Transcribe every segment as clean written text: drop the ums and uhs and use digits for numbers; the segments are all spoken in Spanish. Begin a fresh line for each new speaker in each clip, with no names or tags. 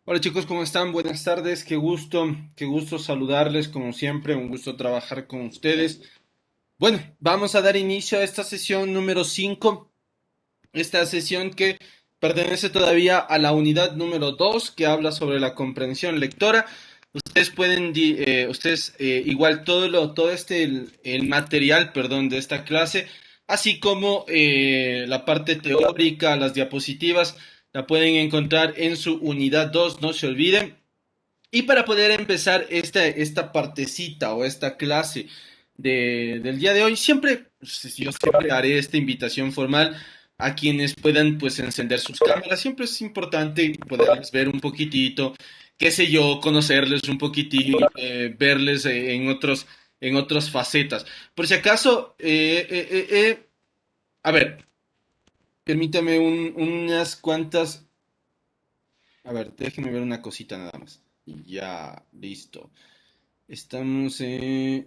Hola chicos, ¿cómo están? Buenas tardes, qué gusto saludarles como siempre, un gusto trabajar con ustedes. Bueno, vamos a dar inicio a esta sesión número 5, esta sesión que pertenece todavía a la unidad número 2 que habla sobre la comprensión lectora. Ustedes pueden, igual el material, perdón, de esta clase, así como la parte teórica, las diapositivas, la pueden encontrar en su unidad 2, no se olviden. Y para poder empezar esta partecita o esta clase del día de hoy, yo siempre haré esta invitación formal a quienes puedan pues encender sus cámaras. Siempre es importante poderles ver un poquitito, qué sé yo, conocerles un poquitín, verles en otras facetas. Por si acaso, a ver, permítame unas cuantas. A ver, déjenme ver una cosita nada más. Ya, listo. Estamos en...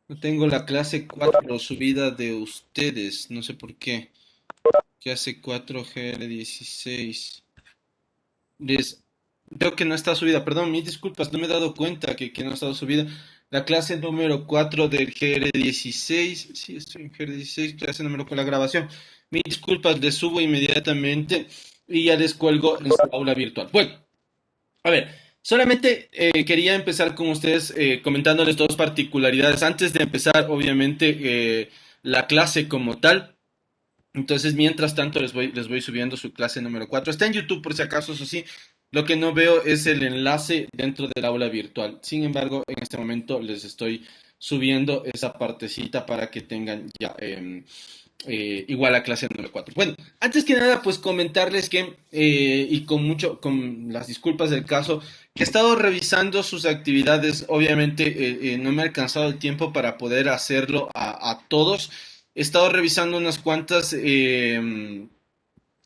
No tengo la clase 4 subida de ustedes, no sé por qué. Clase 4 GR16. Les... Veo que no está subida, perdón, mis disculpas, no me he dado cuenta que no ha estado subida. La clase número 4 del GR16. Sí, estoy en GR16, clase número con la grabación. Mis disculpas, les subo inmediatamente y ya les cuelgo en su aula virtual. Bueno. A ver, solamente quería empezar con ustedes comentándoles dos particularidades. Antes de empezar, obviamente, la clase como tal. Entonces, mientras tanto, les voy subiendo su clase número 4. Está en YouTube, por si acaso, eso sí. Lo que no veo es el enlace dentro del aula virtual. Sin embargo, en este momento les estoy subiendo esa partecita para que tengan ya igual a clase número 4. Bueno, antes que nada, pues comentarles que, y con las disculpas del caso, que he estado revisando sus actividades. Obviamente, no me ha alcanzado el tiempo para poder hacerlo a todos. He estado revisando unas cuantas, he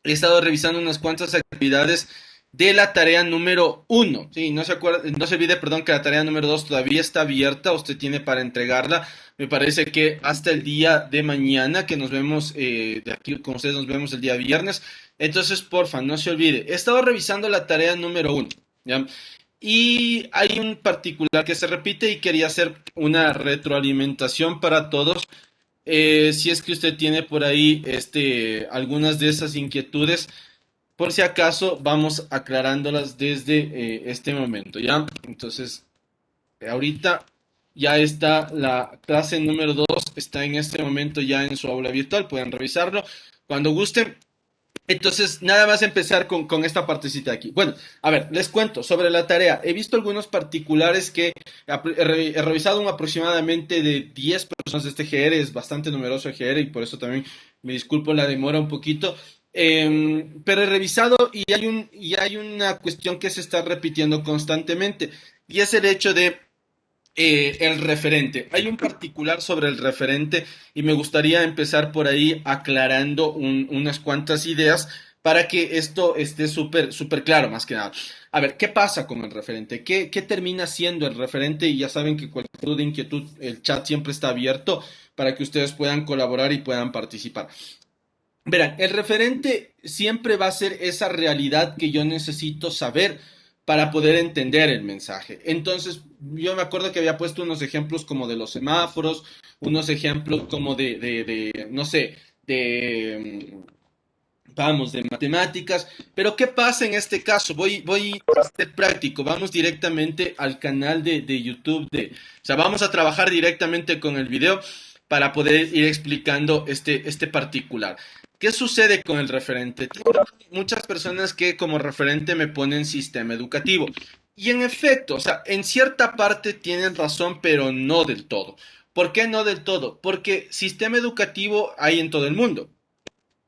estado revisando unas cuantas actividades de la tarea número uno. Sí, no se olvide, perdón, que la tarea número 2 todavía está abierta, usted tiene para entregarla. Me parece que hasta el día de mañana, que nos vemos, de aquí con ustedes nos vemos el día viernes. Entonces, porfa, no se olvide. He estado revisando la tarea número uno, ¿ya? Y hay un particular que se repite y quería hacer una retroalimentación para todos. Si es que usted tiene por ahí algunas de esas inquietudes, por si acaso vamos aclarándolas desde este momento, ¿ya? Entonces, ahorita ya está la clase número 2, está en este momento ya en su aula virtual, pueden revisarlo cuando gusten. Entonces, nada más empezar con esta partecita aquí. Bueno, a ver, les cuento sobre la tarea. He visto algunos particulares que he revisado un aproximadamente de 10 personas de este GR, es bastante numeroso el GR y por eso también me disculpo la demora un poquito. Pero he revisado y hay una cuestión que se está repitiendo constantemente y es el hecho de el referente. Hay un particular sobre el referente y me gustaría empezar por ahí aclarando unas cuantas ideas para que esto esté súper claro, más que nada. A ver, ¿qué pasa con el referente? ¿Qué termina siendo el referente? Y ya saben que cualquier duda, inquietud, el chat siempre está abierto para que ustedes puedan colaborar y puedan participar. Verán, el referente siempre va a ser esa realidad que yo necesito saber para poder entender el mensaje. Entonces, yo me acuerdo que había puesto unos ejemplos como de los semáforos, unos ejemplos como no sé, vamos, de matemáticas. Pero ¿qué pasa en este caso? Voy a ser práctico, vamos directamente al canal de YouTube o sea, vamos a trabajar directamente con el video para poder ir explicando este particular. ¿Qué sucede con el referente? Tengo muchas personas que como referente me ponen sistema educativo. Y en efecto, o sea, en cierta parte tienen razón, pero no del todo. ¿Por qué no del todo? Porque sistema educativo hay en todo el mundo.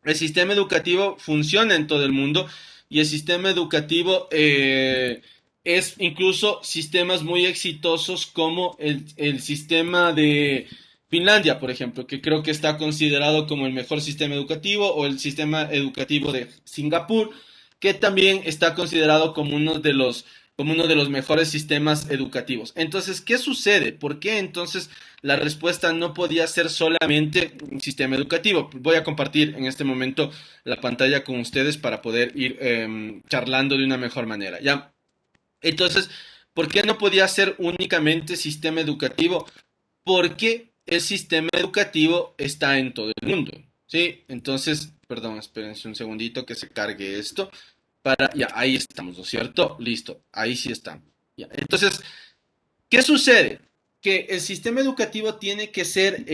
El sistema educativo funciona en todo el mundo y el sistema educativo es incluso sistemas muy exitosos como el sistema de Finlandia, por ejemplo, que creo que está considerado como el mejor sistema educativo, o el sistema educativo de Singapur, que también está considerado como uno de los como uno de los mejores sistemas educativos. Entonces, ¿qué sucede? ¿Por qué entonces la respuesta no podía ser solamente un sistema educativo? Voy a compartir en este momento la pantalla con ustedes para poder ir charlando de una mejor manera. ¿Ya? Entonces, ¿por qué no podía ser únicamente sistema educativo? Porque el sistema educativo está en todo el mundo, ¿sí? Entonces, perdón, espérense un segundito que se cargue esto. Ya, ahí estamos, ¿no es cierto? Listo, ahí sí estamos. Ya. Entonces, ¿qué sucede? Que el sistema educativo tiene que ser,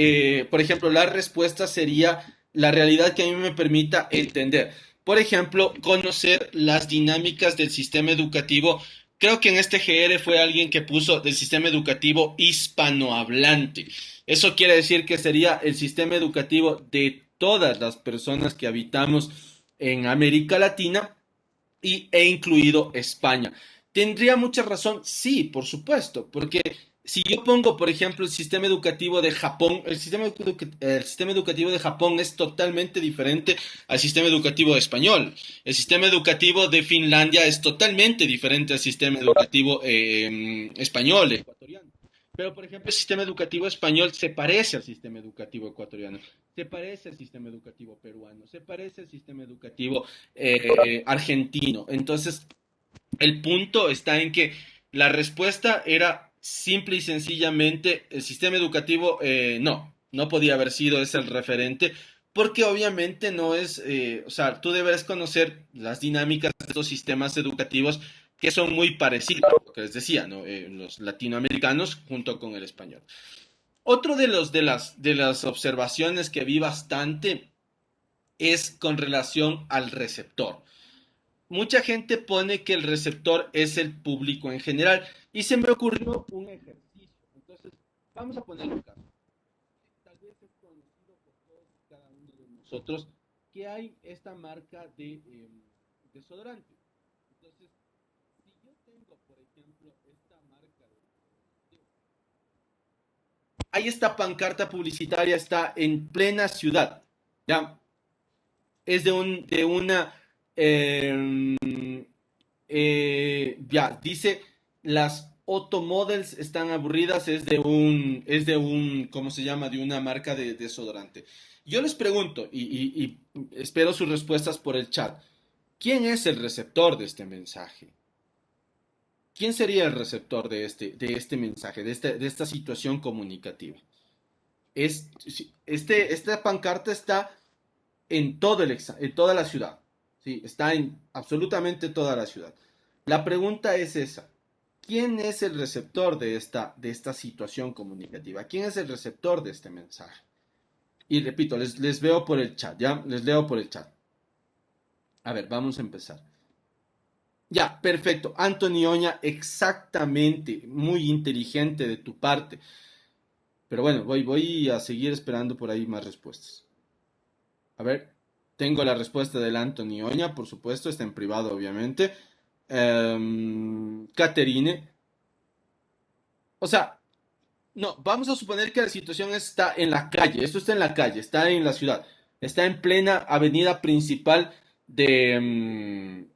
por ejemplo, la respuesta sería la realidad que a mí me permita entender. Por ejemplo, conocer las dinámicas del sistema educativo. Creo que en este GR fue alguien que puso del sistema educativo hispanohablante. Eso quiere decir que sería el sistema educativo de todas las personas que habitamos en América Latina e incluido España. ¿Tendría mucha razón? Sí, por supuesto, porque si yo pongo, por ejemplo, el sistema educativo de Japón, el sistema educativo de Japón es totalmente diferente al sistema educativo español. El sistema educativo de Finlandia es totalmente diferente al sistema educativo español, ecuatoriano. Pero, por ejemplo, el sistema educativo español se parece al sistema educativo ecuatoriano, se parece al sistema educativo peruano, se parece al sistema educativo argentino. Entonces, el punto está en que la respuesta era simple y sencillamente el sistema educativo, no podía haber sido ese el referente, porque obviamente no es, o sea, tú debes conocer las dinámicas de estos sistemas educativos que son muy parecidos, lo que les decía, ¿no? Los latinoamericanos junto con el español. Otro de las observaciones que vi bastante es con relación al receptor. Mucha gente pone que el receptor es el público en general y se me ocurrió un ejercicio. Entonces, vamos a poner un caso. Tal vez es conocido por todos y cada uno de nosotros que hay esta marca de desodorante. Entonces, si yo tengo, por ejemplo, esta marca de ahí esta pancarta publicitaria está en plena ciudad. ¿Ya? Es de una eh, ya, dice, las automodels están aburridas, ¿cómo se llama? De una marca de desodorante. Yo les pregunto, y espero sus respuestas por el chat, ¿quién es el receptor de este mensaje? ¿Quién sería el receptor de este mensaje, de esta situación comunicativa? Esta pancarta está en toda la ciudad. ¿Sí? Está en absolutamente toda la ciudad. La pregunta es esa. ¿Quién es el receptor de esta situación comunicativa? ¿Quién es el receptor de este mensaje? Y repito, les veo por el chat, ¿ya? Les leo por el chat. A ver, vamos a empezar. Ya, perfecto. Anthony Oña, exactamente. Muy inteligente de tu parte. Pero bueno, voy a seguir esperando por ahí más respuestas. A ver, tengo la respuesta del Anthony Oña, por supuesto, está en privado, obviamente. Caterine. O sea, no, vamos a suponer que la situación está en la calle. Esto está en la calle, está en la ciudad. Está en plena avenida principal de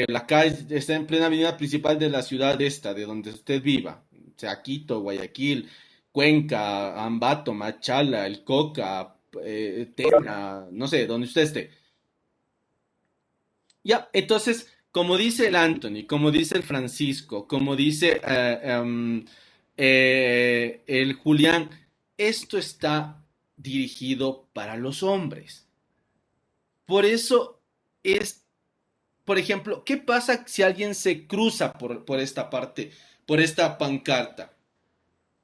la calle, está en plena avenida principal de la ciudad esta, de donde usted viva. O sea, Quito, Guayaquil, Cuenca, Ambato, Machala, El Coca, Tena, no sé, donde usted esté. Ya, entonces, como dice el Anthony, como dice el Francisco, como dice el Julián, esto está dirigido para los hombres. Por eso es, por ejemplo, ¿qué pasa si alguien se cruza por esta parte, por esta pancarta?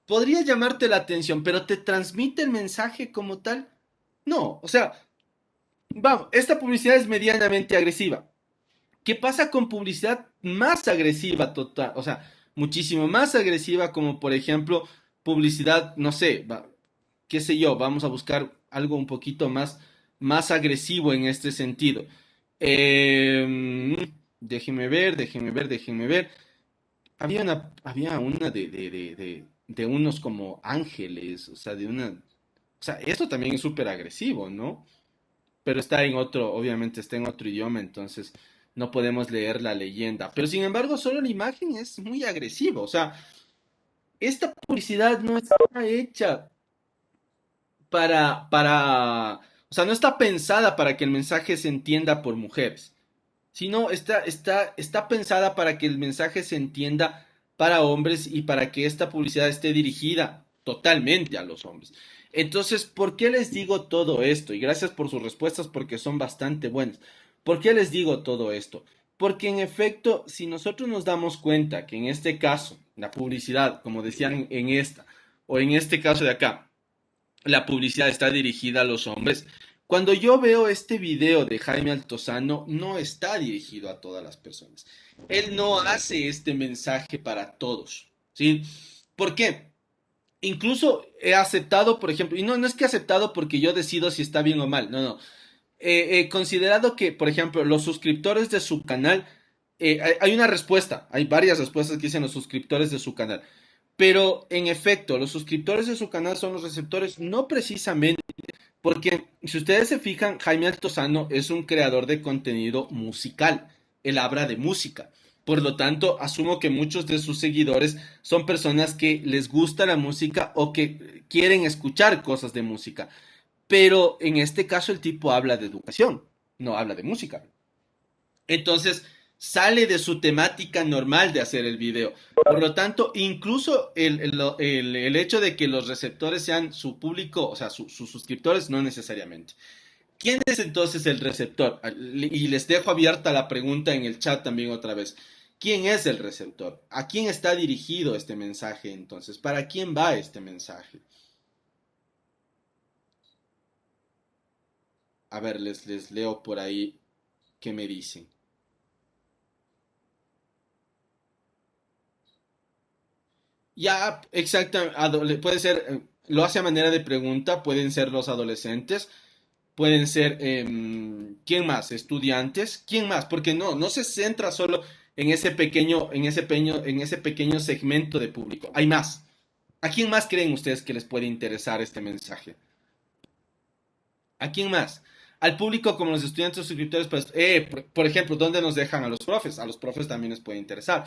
Podría llamarte la atención, pero ¿te transmite el mensaje como tal? No, o sea, vamos, esta publicidad es medianamente agresiva. ¿Qué pasa con publicidad más agresiva total? O sea, muchísimo más agresiva como por ejemplo publicidad, no sé, qué sé yo, vamos a buscar algo un poquito más agresivo en este sentido. Déjenme ver. Había una de unos como ángeles, o sea, o sea, esto también es súper agresivo, ¿no? Pero está en otro, obviamente está en otro idioma, entonces no podemos leer la leyenda. Pero sin embargo, solo la imagen es muy agresivo. O sea, esta publicidad no está hecha o sea, no está pensada para que el mensaje se entienda por mujeres, sino está pensada para que el mensaje se entienda para hombres y para que esta publicidad esté dirigida totalmente a los hombres. Entonces, ¿por qué les digo todo esto? Y gracias por sus respuestas porque son bastante buenas. ¿Por qué les digo todo esto? Porque en efecto, si nosotros nos damos cuenta que en este caso, la publicidad, como decían en esta, o en este caso de acá, la publicidad está dirigida a los hombres. Cuando yo veo este video de Jaime Altozano, no está dirigido a todas las personas. Él no hace este mensaje para todos, ¿sí? ¿Por qué? Incluso he aceptado, por ejemplo, y no es que he aceptado porque yo decido si está bien o mal, no. He considerado que, por ejemplo, los suscriptores de su canal, hay una respuesta, hay varias respuestas que dicen los suscriptores de su canal. Pero en efecto, los suscriptores de su canal son los receptores, no precisamente, porque si ustedes se fijan, Jaime Altozano es un creador de contenido musical, él habla de música. Por lo tanto, asumo que muchos de sus seguidores son personas que les gusta la música o que quieren escuchar cosas de música. Pero en este caso el tipo habla de educación, no habla de música. Entonces, sale de su temática normal de hacer el video. Por lo tanto, incluso el hecho de que los receptores sean su público, o sea, sus suscriptores, no necesariamente. ¿Quién es entonces el receptor? Y les dejo abierta la pregunta en el chat también otra vez. ¿Quién es el receptor? ¿A quién está dirigido este mensaje entonces? ¿Para quién va este mensaje? A ver, les leo por ahí qué me dicen. Ya, exacto, puede ser, lo hace a manera de pregunta, pueden ser los adolescentes, pueden ser, ¿quién más? Estudiantes, ¿quién más? Porque no se centra solo en ese pequeño segmento de público, hay más. ¿A quién más creen ustedes que les puede interesar este mensaje? ¿A quién más? Al público como los estudiantes suscriptores, pues, por ejemplo, ¿dónde nos dejan a los profes? A los profes también les puede interesar.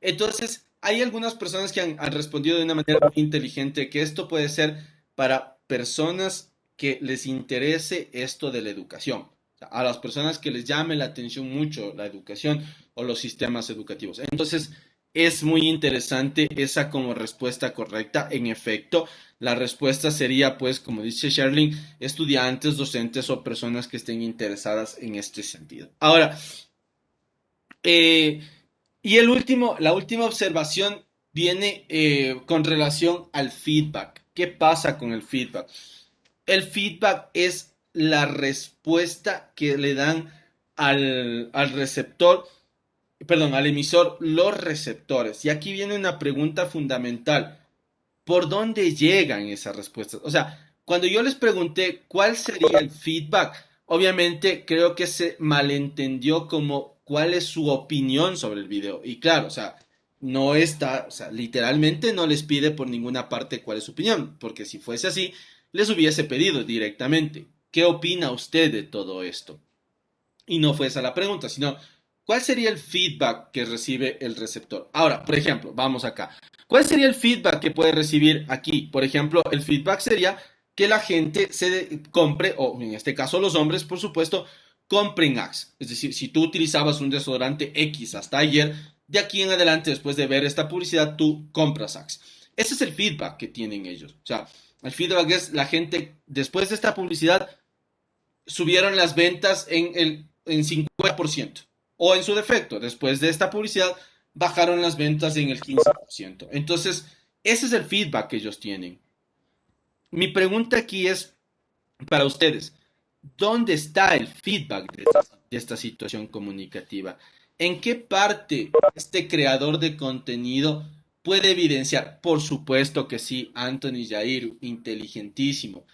Entonces, hay algunas personas que han respondido de una manera muy inteligente que esto puede ser para personas que les interese esto de la educación. O sea, a las personas que les llame la atención mucho la educación o los sistemas educativos. Entonces, es muy interesante esa como respuesta correcta. En efecto, la respuesta sería, pues, como dice Sherling, estudiantes, docentes o personas que estén interesadas en este sentido. Ahora, eh, y la última observación viene con relación al feedback. ¿Qué pasa con el feedback? El feedback es la respuesta que le dan al receptor, perdón, al emisor, los receptores. Y aquí viene una pregunta fundamental. ¿Por dónde llegan esas respuestas? O sea, cuando yo les pregunté cuál sería el feedback, obviamente creo que se malentendió como cuál es su opinión sobre el video. Y claro, o sea, no está, o sea, literalmente no les pide por ninguna parte cuál es su opinión, porque si fuese así, les hubiese pedido directamente, ¿qué opina usted de todo esto? Y no fue esa la pregunta, sino, ¿cuál sería el feedback que recibe el receptor? Ahora, por ejemplo, vamos acá. ¿Cuál sería el feedback que puede recibir aquí? Por ejemplo, el feedback sería que la gente compre, o en este caso los hombres, por supuesto, compren Axe. Es decir, si tú utilizabas un desodorante X hasta ayer, de aquí en adelante, después de ver esta publicidad, tú compras Axe. Ese es el feedback que tienen ellos. O sea, el feedback es la gente, después de esta publicidad, subieron las ventas en 50%. O en su defecto, después de esta publicidad, bajaron las ventas en el 15%. Entonces, ese es el feedback que ellos tienen. Mi pregunta aquí es para ustedes, ¿dónde está el feedback de esta situación comunicativa? ¿En qué parte este creador de contenido puede evidenciar? Por supuesto que sí, Anthony Jair, inteligentísimo.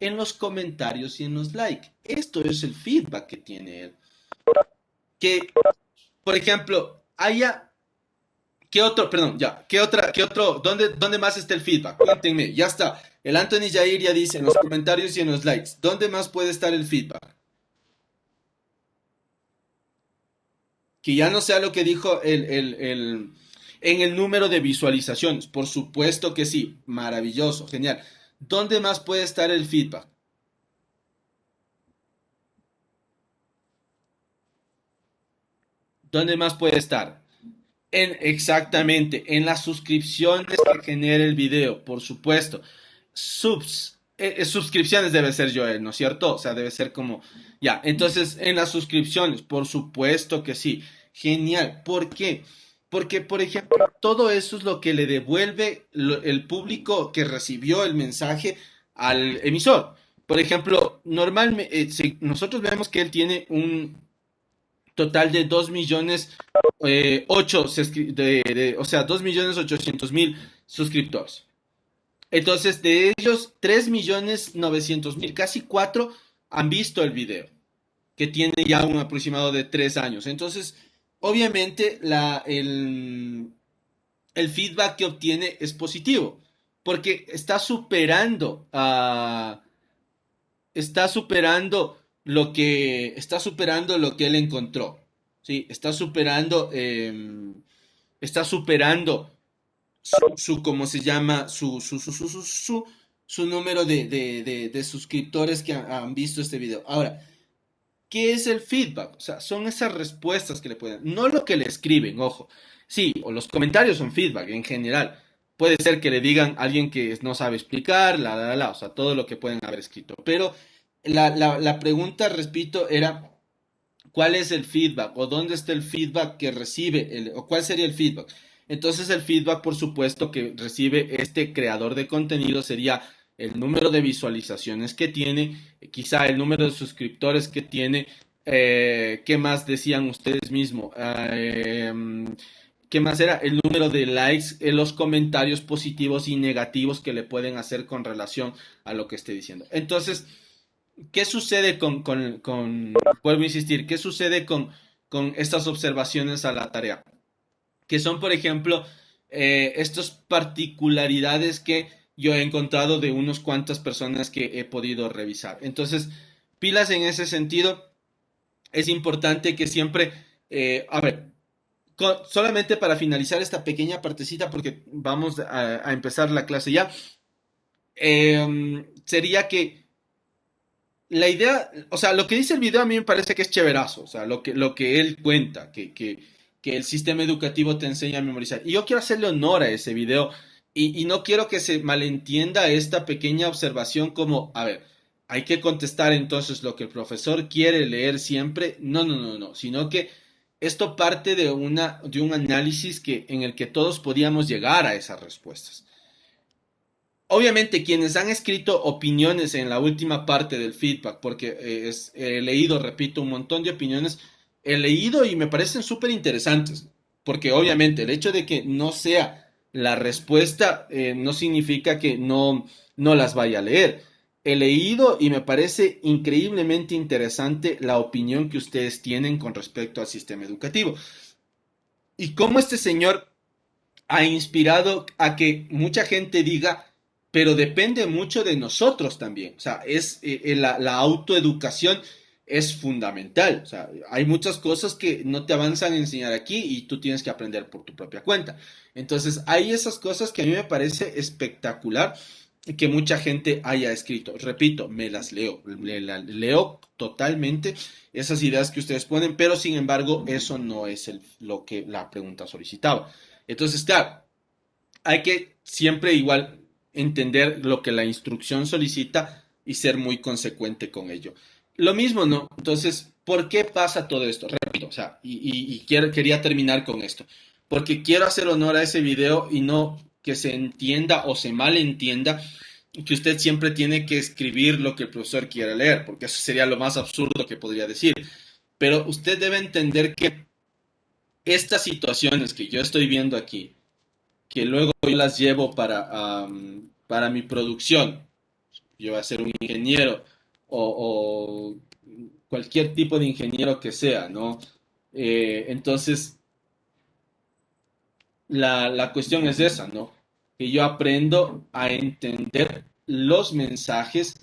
En los comentarios y en los likes. Esto es el feedback que tiene él. Que, por ejemplo, haya ¿qué otro? Perdón, ya. ¿Qué otro? ¿Dónde más está el feedback? Cuéntenme, ya está. El Anthony Jair ya dice en los comentarios y en los likes. ¿Dónde más puede estar el feedback? Que ya no sea lo que dijo en el número de visualizaciones. Por supuesto que sí, maravilloso, genial. ¿Dónde más puede estar el feedback? ¿Dónde más puede estar? Exactamente, en las suscripciones que genere el video, por supuesto. Suscripciones debe ser Joel, ¿no es cierto? O sea, debe ser como, ya, entonces en las suscripciones, por supuesto que sí. Genial. ¿Por qué? Porque, por ejemplo, todo eso es lo que le devuelve el público que recibió el mensaje al emisor. Por ejemplo, normalmente, si nosotros vemos que él tiene un total de 2 millones o sea, 2.800.000 suscriptores. Entonces, de ellos, 3.900.000, casi 4 han visto el video, que tiene ya un aproximado de 3 años. Entonces, obviamente, el feedback que obtiene es positivo, porque está superando lo que él encontró. ¿Sí? Está superando ¿cómo se llama? Su número de suscriptores que han visto este video. Ahora, ¿qué es el feedback? O sea, son esas respuestas que le pueden, no lo que le escriben, ojo. Sí, o los comentarios son feedback en general. Puede ser que le digan a alguien que no sabe explicar, o sea, todo lo que pueden haber escrito. Pero la pregunta, repito, era ¿cuál es el feedback? ¿O dónde está el feedback que recibe? ¿O cuál sería el feedback? Entonces el feedback, por supuesto, que recibe este creador de contenido sería el número de visualizaciones que tiene, quizá el número de suscriptores que tiene, ¿qué más decían ustedes mismos? ¿Qué más era? El número de likes, los comentarios positivos y negativos que le pueden hacer con relación a lo que esté diciendo. Entonces, ¿qué sucede vuelvo a insistir, qué sucede con estas observaciones a la tarea? Que son, por ejemplo, estas particularidades que yo he encontrado de unos cuantas personas que he podido revisar. Entonces, pilas en ese sentido, es importante que siempre, a ver, solamente para finalizar esta pequeña partecita, porque vamos a empezar la clase ya, sería que la idea, o sea, lo que dice el video a mí me parece que es chéverazo, o sea, lo que él cuenta, que el sistema educativo te enseña a memorizar. Y yo quiero hacerle honor a ese video y no quiero que se malentienda esta pequeña observación como, a ver, hay que contestar entonces lo que el profesor quiere leer siempre. No, no, no, no, sino que esto parte de un análisis en el que todos podíamos llegar a esas respuestas. Obviamente, quienes han escrito opiniones en la última parte del feedback, porque he leído, repito, un montón de opiniones, he leído y me parecen súper interesantes, porque obviamente el hecho de que no sea la respuesta no significa que no las vaya a leer. He leído y me parece increíblemente interesante la opinión que ustedes tienen con respecto al sistema educativo. Y cómo este señor ha inspirado a que mucha gente diga, pero depende mucho de nosotros también. O sea, la autoeducación es fundamental. O sea, hay muchas cosas que no te avanzan a enseñar aquí y tú tienes que aprender por tu propia cuenta. Entonces, hay esas cosas que a mí me parece espectacular que mucha gente haya escrito. Repito, me las leo, leo totalmente esas ideas que ustedes ponen, pero sin embargo, eso no es lo que la pregunta solicitaba. Entonces, claro, hay que siempre igual entender lo que la instrucción solicita y ser muy consecuente con ello. Lo mismo, ¿no? Entonces, ¿por qué pasa todo esto? Repito, o sea, quería terminar con esto. Porque quiero hacer honor a ese video y no que se entienda o se malentienda que usted siempre tiene que escribir lo que el profesor quiera leer, porque eso sería lo más absurdo que podría decir. Pero usted debe entender que estas situaciones que yo estoy viendo aquí, que luego yo las llevo para mi producción. Yo voy a ser un ingeniero o cualquier tipo de ingeniero que sea, ¿no? Entonces, la cuestión es esa, ¿no? Que yo aprendo a entender los mensajes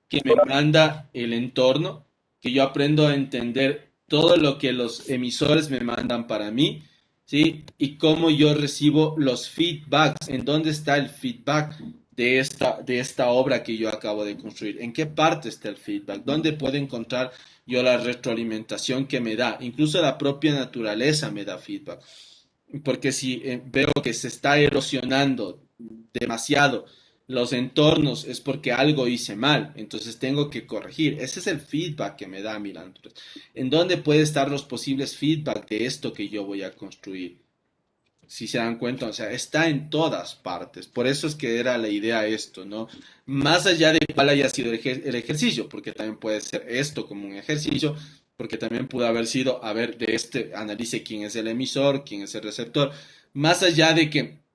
que me manda el entorno, que yo aprendo a entender todo lo que los emisores me mandan para mí, ¿sí? Y cómo yo recibo los feedbacks, en dónde está el feedback de esta obra que yo acabo de construir, en qué parte está el feedback, dónde puedo encontrar yo la retroalimentación que me da, incluso la propia naturaleza me da feedback, porque si veo que se está erosionando demasiado los entornos es porque algo hice mal, entonces tengo que corregir. Ese es el feedback que me da Milán. ¿En dónde pueden estar los posibles feedback de esto que yo voy a construir? Si se dan cuenta, o sea, está en todas partes. Por eso es que era la idea esto, ¿no? Más allá de cuál haya sido el ejercicio, porque también puede ser esto como un ejercicio, porque también pudo haber sido, a ver, de este analice quién es el emisor, quién es el receptor. Más allá de que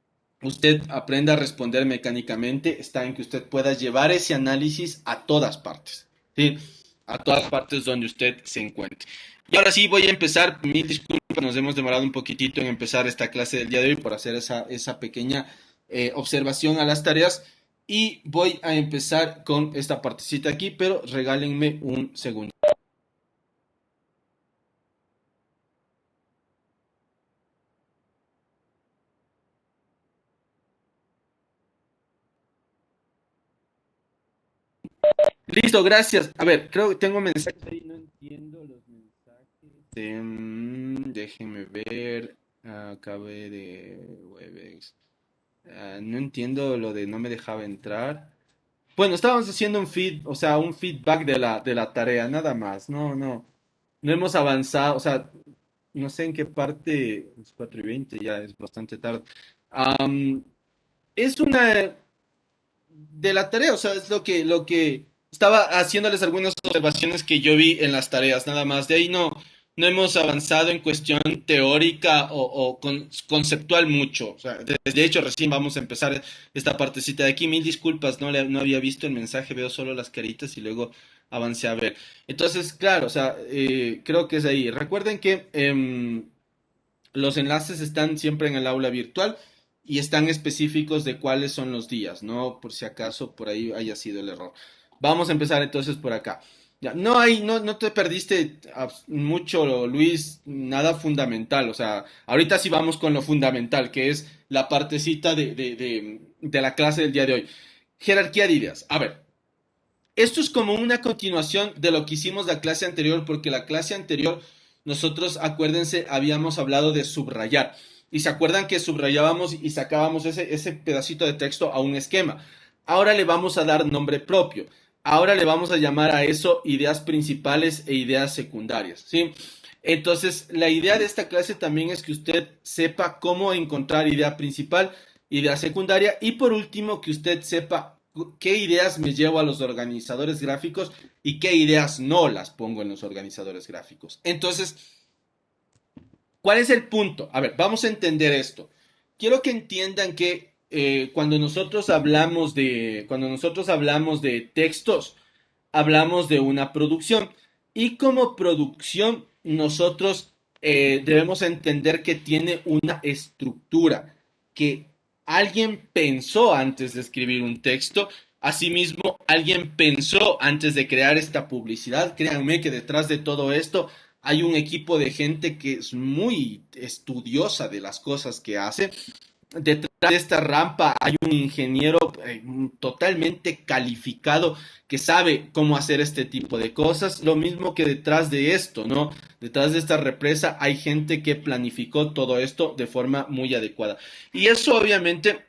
usted aprenda a responder mecánicamente, está en que usted pueda llevar ese análisis a todas partes, ¿sí? A todas partes donde usted se encuentre. Y ahora sí voy a empezar, mil disculpas, nos hemos demorado un poquitito en empezar esta clase del día de hoy por hacer esa pequeña observación a las tareas y voy a empezar con esta partecita aquí, pero regálenme un segundo. Listo, gracias. A ver, creo que tengo mensajes ahí, no entiendo los mensajes. Déjenme ver. Acabé de Webex. No entiendo lo de no me dejaba entrar. Bueno, estábamos haciendo un o sea, un feedback de la tarea, nada más. No hemos avanzado, o sea, no sé en qué parte, es 4:20, ya es bastante tarde. Am, es una de la tarea, o sea, es lo que estaba haciéndoles algunas observaciones que yo vi en las tareas, nada más. De ahí no hemos avanzado en cuestión teórica o conceptual mucho. O sea, de hecho, recién vamos a empezar esta partecita de aquí. Mil disculpas, no había visto el mensaje, veo solo las caritas y luego avancé a ver. Entonces, claro, o sea, creo que es ahí. Recuerden que los enlaces están siempre en el aula virtual y están específicos de cuáles son los días, ¿no? Por si acaso por ahí haya sido el error. Vamos a empezar entonces por acá. Ya, no te perdiste mucho, Luis, nada fundamental. O sea, ahorita sí vamos con lo fundamental, que es la partecita de la clase del día de hoy. Jerarquía de ideas. A ver, esto es como una continuación de lo que hicimos la clase anterior, porque la clase anterior nosotros, acuérdense, habíamos hablado de subrayar. Y se acuerdan que subrayábamos y sacábamos ese pedacito de texto a un esquema. Ahora le vamos a dar nombre propio. Ahora le vamos a llamar a eso ideas principales e ideas secundarias, ¿sí? Entonces, la idea de esta clase también es que usted sepa cómo encontrar idea principal, idea secundaria y por último que usted sepa qué ideas me llevo a los organizadores gráficos y qué ideas no las pongo en los organizadores gráficos. Entonces, ¿cuál es el punto? A ver, vamos a entender esto. Quiero que entiendan que cuando nosotros hablamos de textos, hablamos de una producción y como producción nosotros debemos entender que tiene una estructura que alguien pensó antes de escribir un texto. Asimismo, alguien pensó antes de crear esta publicidad. Créanme que detrás de todo esto hay un equipo de gente que es muy estudiosa de las cosas que hace. Detrás de esta rampa hay un ingeniero totalmente calificado que sabe cómo hacer este tipo de cosas. Lo mismo que detrás de esto, ¿no? Detrás de esta represa hay gente que planificó todo esto de forma muy adecuada. Y eso obviamente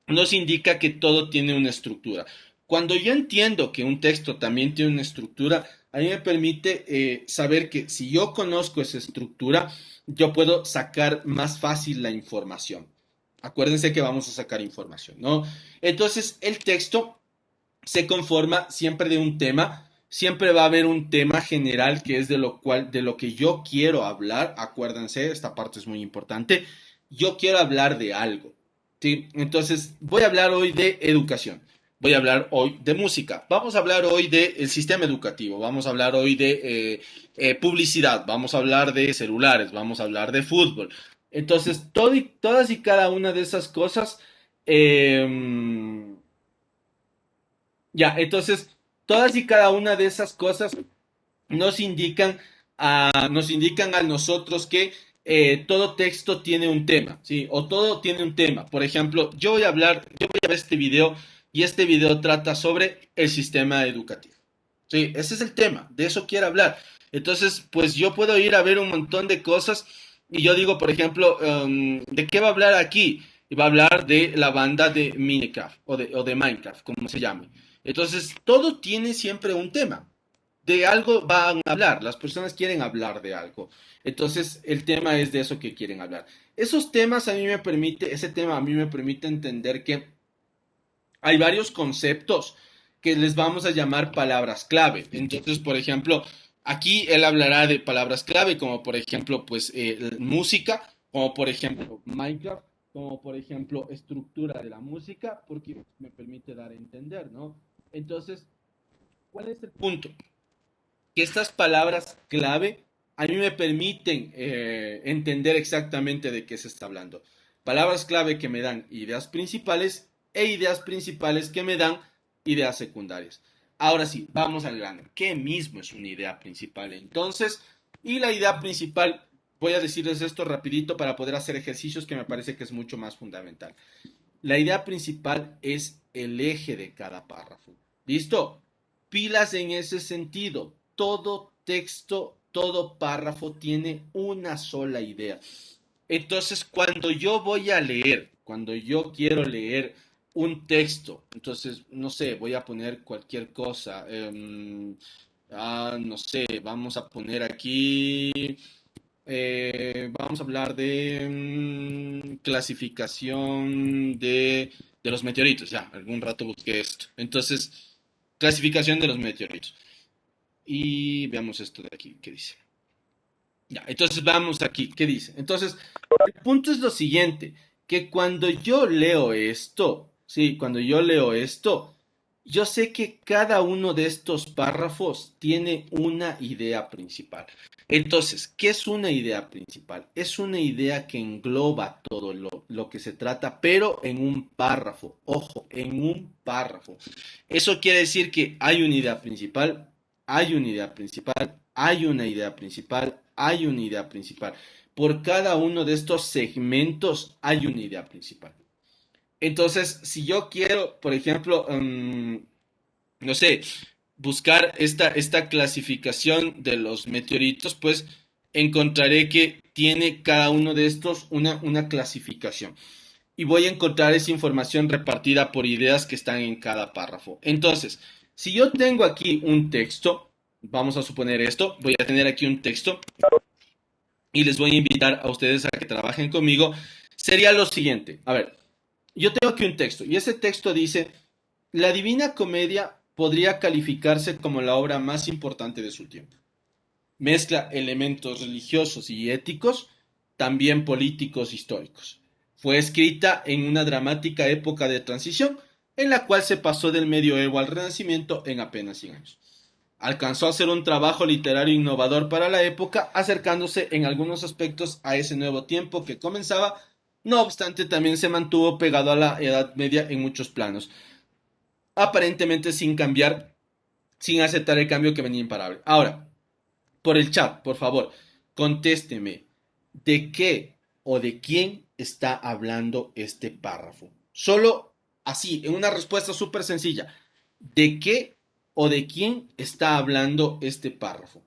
nos indica que todo tiene una estructura. Cuando yo entiendo que un texto también tiene una estructura, a mí me permite saber que si yo conozco esa estructura, yo puedo sacar más fácil la información. Acuérdense que vamos a sacar información, ¿no? Entonces, el texto se conforma siempre de un tema, siempre va a haber un tema general que es de lo que yo quiero hablar. Acuérdense, esta parte es muy importante. Yo quiero hablar de algo, ¿sí? Entonces, voy a hablar hoy de educación. Voy a hablar hoy de música. Vamos a hablar hoy del sistema educativo. Vamos a hablar hoy de publicidad. Vamos a hablar de celulares. Vamos a hablar de fútbol. Entonces, todas y cada una de esas cosas eh, ya, entonces, todas y cada una de esas cosas nos indican nos indican a nosotros que todo texto tiene un tema, ¿sí? O todo tiene un tema. Por ejemplo, yo voy a ver este video y este video trata sobre el sistema educativo. Sí, ese es el tema, de eso quiero hablar. Entonces, pues yo puedo ir a ver un montón de cosas y yo digo, por ejemplo, ¿de qué va a hablar aquí? Y va a hablar de la banda de Minecraft o de Minecraft, como se llame. Entonces, todo tiene siempre un tema. De algo van a hablar, las personas quieren hablar de algo. Entonces, el tema es de eso que quieren hablar. Ese tema a mí me permite entender que hay varios conceptos que les vamos a llamar palabras clave. Entonces, por ejemplo, aquí él hablará de palabras clave, como por ejemplo, pues música, como por ejemplo Minecraft, como por ejemplo estructura de la música, porque me permite dar a entender, ¿no? Entonces, ¿cuál es el punto? Que estas palabras clave a mí me permiten entender exactamente de qué se está hablando. Palabras clave que me dan ideas principales e ideas principales que me dan ideas secundarias. Ahora sí, vamos al grano. ¿Qué mismo es una idea principal? Entonces, y la idea principal, voy a decirles esto rapidito para poder hacer ejercicios que me parece que es mucho más fundamental. La idea principal es el eje de cada párrafo. ¿Listo? Pilas en ese sentido. Todo texto, todo párrafo tiene una sola idea. Entonces, cuando yo quiero leer un texto, entonces, no sé, voy a poner cualquier cosa. No sé, vamos a poner aquí vamos a hablar de clasificación de los meteoritos. Ya, algún rato busqué esto. Entonces, clasificación de los meteoritos. Y veamos esto de aquí, ¿qué dice? Ya, entonces vamos aquí, ¿qué dice? Entonces, el punto es lo siguiente, que cuando yo leo esto, sí, cuando yo leo esto, yo sé que cada uno de estos párrafos tiene una idea principal. Entonces, ¿qué es una idea principal? Es una idea que engloba todo lo que se trata, pero en un párrafo. Ojo, en un párrafo. Eso quiere decir que hay una idea principal, hay una idea principal, hay una idea principal, hay una idea principal. Por cada uno de estos segmentos hay una idea principal. Entonces, si yo quiero, por ejemplo, no sé, buscar esta clasificación de los meteoritos, pues encontraré que tiene cada uno de estos una clasificación. Y voy a encontrar esa información repartida por ideas que están en cada párrafo. Entonces, si yo tengo aquí un texto, vamos a suponer esto, voy a tener aquí un texto y les voy a invitar a ustedes a que trabajen conmigo, sería lo siguiente. A ver, yo tengo aquí un texto y ese texto dice, la Divina Comedia podría calificarse como la obra más importante de su tiempo. Mezcla elementos religiosos y éticos, también políticos históricos. Fue escrita en una dramática época de transición en la cual se pasó del medioevo al renacimiento en apenas 100 años. Alcanzó a ser un trabajo literario innovador para la época, acercándose en algunos aspectos a ese nuevo tiempo que comenzaba. No obstante, también se mantuvo pegado a la Edad Media en muchos planos, aparentemente sin cambiar, sin aceptar el cambio que venía imparable. Ahora, por el chat, por favor, contésteme, ¿de qué o de quién está hablando este párrafo? Solo así, en una respuesta súper sencilla. ¿De qué o de quién está hablando este párrafo?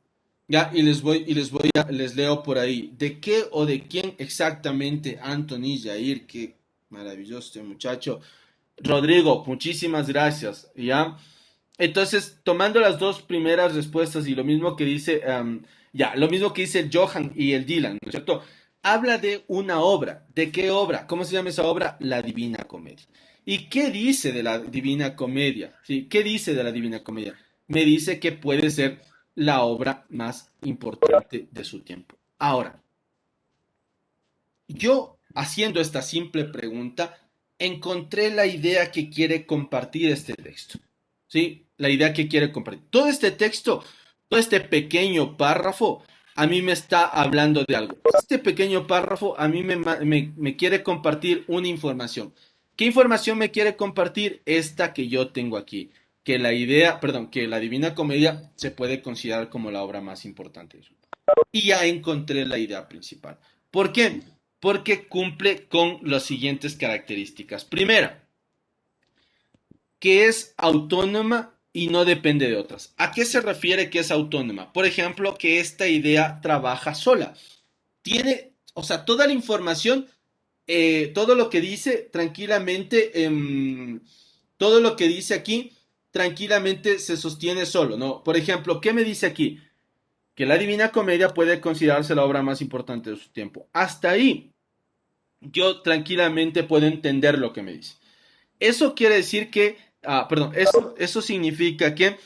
Ya, les leo por ahí. ¿De qué o de quién exactamente Anthony Jair? Qué maravilloso este muchacho. Rodrigo, muchísimas gracias. ¿Ya? Entonces, tomando las dos primeras respuestas y lo mismo que dice, lo mismo que dice el Johan y el Dylan, ¿no es cierto? Habla de una obra. ¿De qué obra? ¿Cómo se llama esa obra? La Divina Comedia. ¿Y qué dice de la Divina Comedia? ¿Sí? ¿Qué dice de la Divina Comedia? Me dice que puede ser la obra más importante de su tiempo. Ahora, yo, haciendo esta simple pregunta, encontré la idea que quiere compartir este texto. ¿Sí? La idea que quiere compartir. Todo este texto, todo este pequeño párrafo, a mí me está hablando de algo. Este pequeño párrafo a mí me quiere compartir una información. ¿Qué información me quiere compartir? Esta que yo tengo aquí. Que la Divina Comedia se puede considerar como la obra más importante. Y ya encontré la idea principal. ¿Por qué? Porque cumple con las siguientes características. Primera, que es autónoma y no depende de otras. ¿A qué se refiere que es autónoma? Por ejemplo, que esta idea trabaja sola. Tiene, o sea, toda la información, todo lo que dice tranquilamente, todo lo que dice aquí tranquilamente se sostiene solo, ¿no? Por ejemplo, ¿qué me dice aquí? Que la Divina Comedia puede considerarse la obra más importante de su tiempo. Hasta ahí, yo tranquilamente puedo entender lo que me dice. Eso quiere decir que, perdón, eso significa que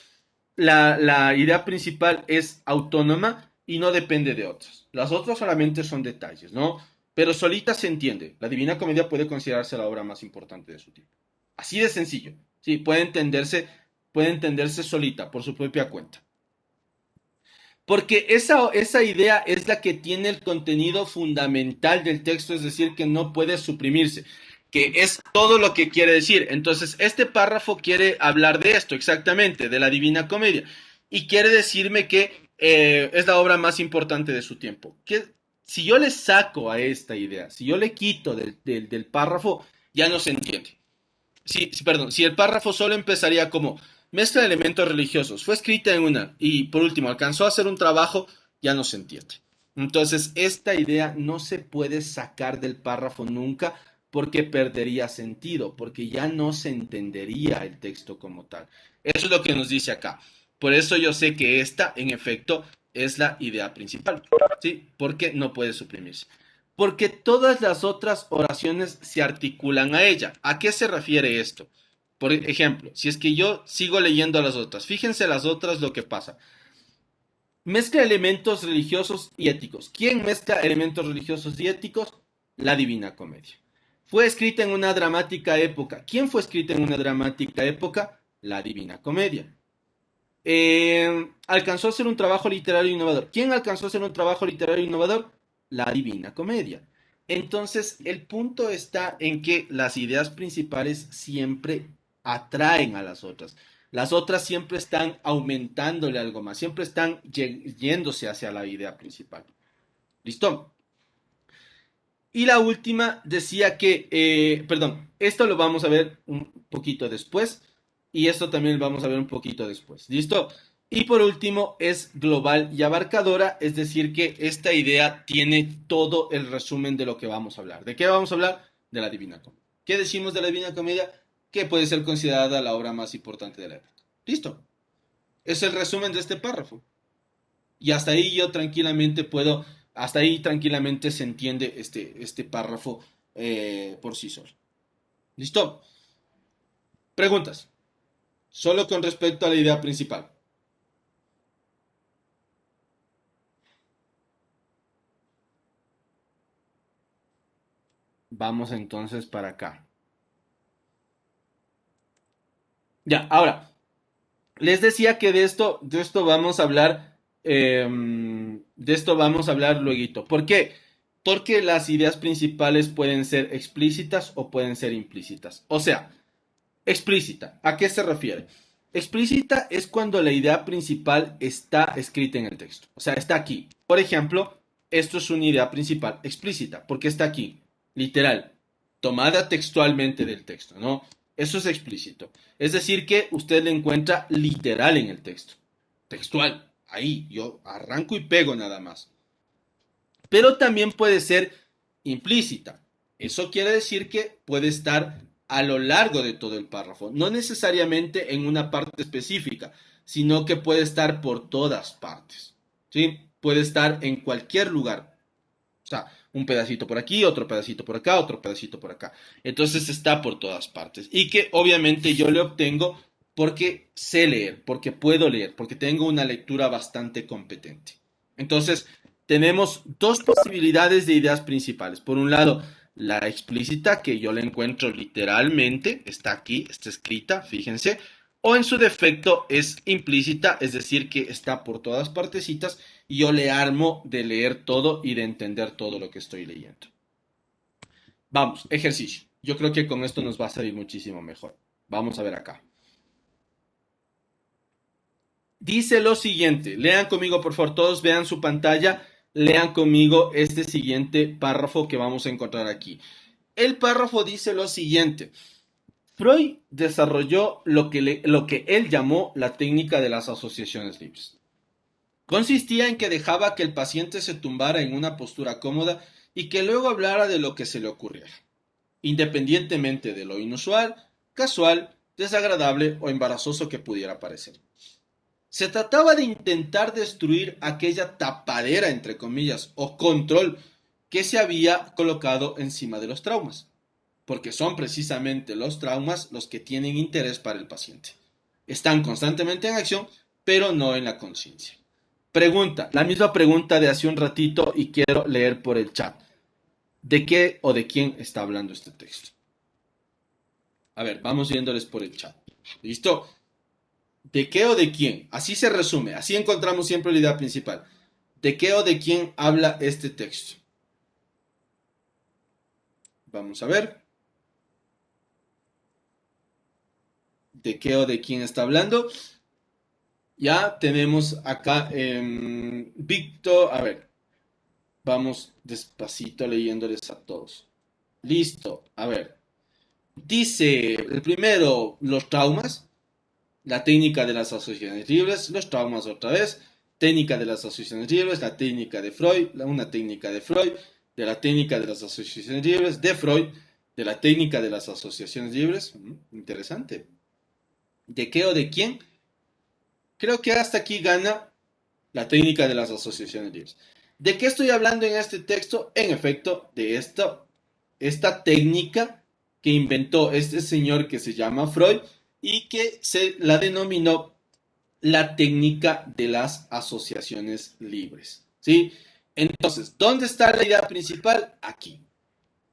la idea principal es autónoma y no depende de otras. Las otras solamente son detalles, ¿no? Pero solita se entiende. La Divina Comedia puede considerarse la obra más importante de su tiempo. Así de sencillo. Sí, puede entenderse solita, por su propia cuenta. Porque esa idea es la que tiene el contenido fundamental del texto, es decir, que no puede suprimirse, que es todo lo que quiere decir. Entonces, este párrafo quiere hablar de esto, exactamente, de la Divina Comedia, y quiere decirme que es la obra más importante de su tiempo. Que si yo le saco a esta idea, si yo le quito del párrafo, ya no se entiende. Perdón, si el párrafo solo empezaría como mezcla de elementos religiosos, fue escrita en una, y por último, alcanzó a hacer un trabajo, ya no se entiende. Entonces, esta idea no se puede sacar del párrafo nunca porque perdería sentido, porque ya no se entendería el texto como tal. Eso es lo que nos dice acá. Por eso yo sé que esta, en efecto, es la idea principal, ¿sí? Porque no puede suprimirse porque todas las otras oraciones se articulan a ella. ¿A qué se refiere esto? Por ejemplo, si es que yo sigo leyendo las otras, fíjense las otras lo que pasa. Mezcla elementos religiosos y éticos. ¿Quién mezcla elementos religiosos y éticos? La Divina Comedia. Fue escrita en una dramática época. ¿Quién fue escrita en una dramática época? La Divina Comedia. Alcanzó a ser un trabajo literario innovador. ¿Quién alcanzó a ser un trabajo literario innovador? La Divina Comedia. Entonces, el punto está en que las ideas principales siempre atraen a las otras. Las otras siempre están aumentándole algo más, siempre están yéndose hacia la idea principal. ¿Listo? Y la última decía que, perdón, esto lo vamos a ver un poquito después y esto también lo vamos a ver un poquito después. ¿Listo? Y por último es global y abarcadora, es decir, que esta idea tiene todo el resumen de lo que vamos a hablar. ¿De qué vamos a hablar? De la Divina Comedia. ¿Qué decimos de la Divina Comedia? Que puede ser considerada la obra más importante de la época. ¿Listo? Es el resumen de este párrafo. Y hasta ahí yo tranquilamente puedo, hasta ahí tranquilamente se entiende este párrafo por sí solo. ¿Listo? Preguntas. Solo con respecto a la idea principal. Vamos entonces para acá. Ya, ahora, les decía que de esto vamos a hablar, de esto vamos a hablar luego. ¿Por qué? Porque las ideas principales pueden ser explícitas o pueden ser implícitas. O sea, explícita, ¿a qué se refiere? Explícita es cuando la idea principal está escrita en el texto, o sea, está aquí. Por ejemplo, esto es una idea principal explícita, porque está aquí, literal, tomada textualmente del texto, ¿no? Eso es explícito. Es decir, que usted le encuentra literal en el texto, textual, ahí, yo arranco y pego nada más. Pero también puede ser implícita. Eso quiere decir que puede estar a lo largo de todo el párrafo, no necesariamente en una parte específica, sino que puede estar por todas partes. ¿Sí? Puede estar en cualquier lugar. O sea, un pedacito por aquí, otro pedacito por acá, otro pedacito por acá. Entonces está por todas partes. Y que obviamente yo le obtengo porque sé leer, porque puedo leer, porque tengo una lectura bastante competente. Entonces, tenemos dos posibilidades de ideas principales. Por un lado, la explícita, que yo la encuentro literalmente, está aquí, está escrita, fíjense, o en su defecto es implícita, es decir, que está por todas partecitas y yo le armo de leer todo y de entender todo lo que estoy leyendo. Vamos, ejercicio. Yo creo que con esto nos va a salir muchísimo mejor. Vamos a ver acá. Dice lo siguiente, lean conmigo por favor, todos vean su pantalla, lean conmigo este siguiente párrafo que vamos a encontrar aquí. El párrafo dice lo siguiente. Freud desarrolló lo que él llamó la técnica de las asociaciones libres. Consistía en que dejaba que el paciente se tumbara en una postura cómoda y que luego hablara de lo que se le ocurriera, independientemente de lo inusual, casual, desagradable o embarazoso que pudiera parecer. Se trataba de intentar destruir aquella tapadera, entre comillas, o control que se había colocado encima de los traumas, porque son precisamente los traumas los que tienen interés para el paciente. Están constantemente en acción, pero no en la conciencia. Pregunta, la misma pregunta de hace un ratito y quiero leer por el chat. ¿De qué o de quién está hablando este texto? A ver, vamos viéndoles por el chat. ¿Listo? ¿De qué o de quién? Así se resume, así encontramos siempre la idea principal. ¿De qué o de quién habla este texto? Vamos a ver. ¿De qué o de quién está hablando? Ya tenemos acá Víctor. A ver, vamos despacito leyéndoles a todos. Listo, a ver. Dice el primero, los traumas. La técnica de las asociaciones libres, los traumas otra vez, técnica de las asociaciones libres, la técnica de Freud, una técnica de Freud, de la técnica de las asociaciones libres, de Freud, de la técnica de las asociaciones libres, interesante. ¿De qué o de quién? Creo que hasta aquí gana la técnica de las asociaciones libres. ¿De qué estoy hablando en este texto? En efecto, de esta técnica que inventó este señor que se llama Freud, y que se la denominó la técnica de las asociaciones libres. ¿Sí? Entonces, ¿dónde está la idea principal? Aquí.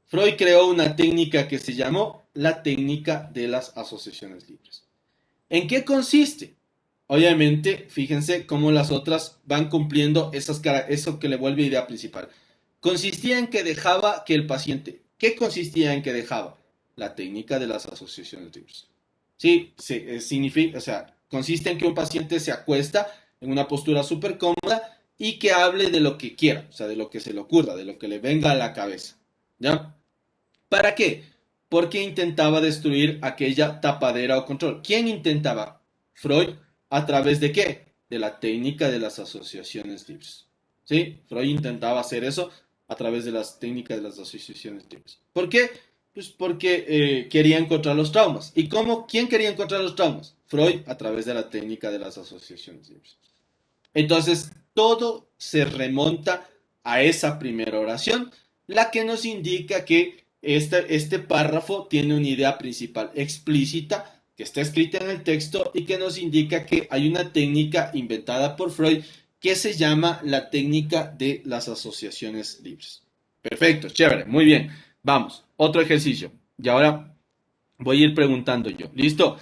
Freud creó una técnica que se llamó la técnica de las asociaciones libres. ¿En qué consiste? Obviamente, fíjense cómo las otras van cumpliendo eso que le vuelve idea principal. Consistía en que dejaba que el paciente, ¿qué consistía en que dejaba? La técnica de las asociaciones libres. Sí, significa, o sea, consiste en que un paciente se acuesta en una postura súper cómoda y que hable de lo que quiera, o sea, de lo que se le ocurra, de lo que le venga a la cabeza. ¿Ya? ¿Para qué? Porque intentaba destruir aquella tapadera o control. ¿Quién intentaba? Freud. ¿A través de qué? De la técnica de las asociaciones libres. ¿Sí? Freud intentaba hacer eso a través de las técnicas de las asociaciones libres. ¿Por qué? Pues porque quería encontrar los traumas. ¿Y cómo? ¿Quién quería encontrar los traumas? Freud a través de la técnica de las asociaciones libres. Entonces, todo se remonta a esa primera oración, la que nos indica que este párrafo tiene una idea principal explícita que está escrita en el texto y que nos indica que hay una técnica inventada por Freud que se llama la técnica de las asociaciones libres. Perfecto, chévere, muy bien. Vamos, otro ejercicio. Y ahora voy a ir preguntando yo. ¿Listo?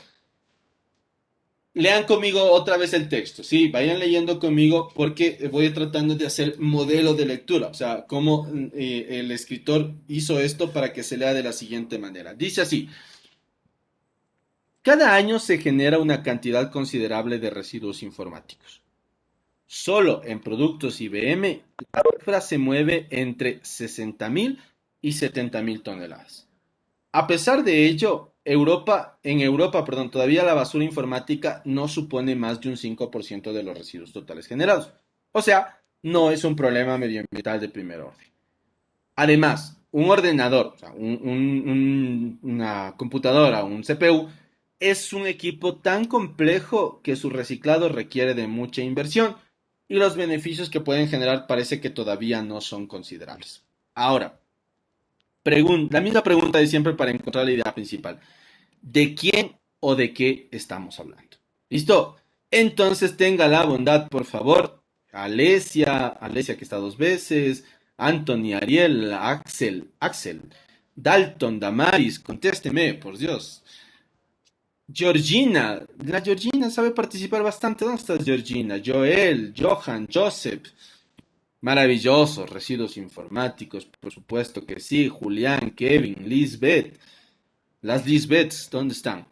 Lean conmigo otra vez el texto, sí, vayan leyendo conmigo porque voy tratando de hacer modelo de lectura, o sea, cómo el escritor hizo esto para que se lea de la siguiente manera. Dice así, cada año se genera una cantidad considerable de residuos informáticos. Solo en productos IBM, la cifra se mueve entre 60.000 y 70.000 toneladas. A pesar de ello, en Europa, perdón, todavía la basura informática no supone más de un 5% de los residuos totales generados. O sea, no es un problema medioambiental de primer orden. Además, un ordenador, o sea, una computadora, un CPU, es un equipo tan complejo que su reciclado requiere de mucha inversión y los beneficios que pueden generar parece que todavía no son considerables. Ahora, la misma pregunta de siempre para encontrar la idea principal. ¿De quién o de qué estamos hablando? ¿Listo? Entonces tenga la bondad, por favor. Alesia que está dos veces, Anthony, Ariel, Axel, Dalton, Damaris, contésteme, por Dios. Georgina, la Georgina sabe participar bastante. ¿Dónde estás, Georgina? Joel, Johan, Joseph. Maravilloso, residuos informáticos, por supuesto que sí. Julián, Kevin, Lisbeth. Las Lisbeths, ¿dónde están?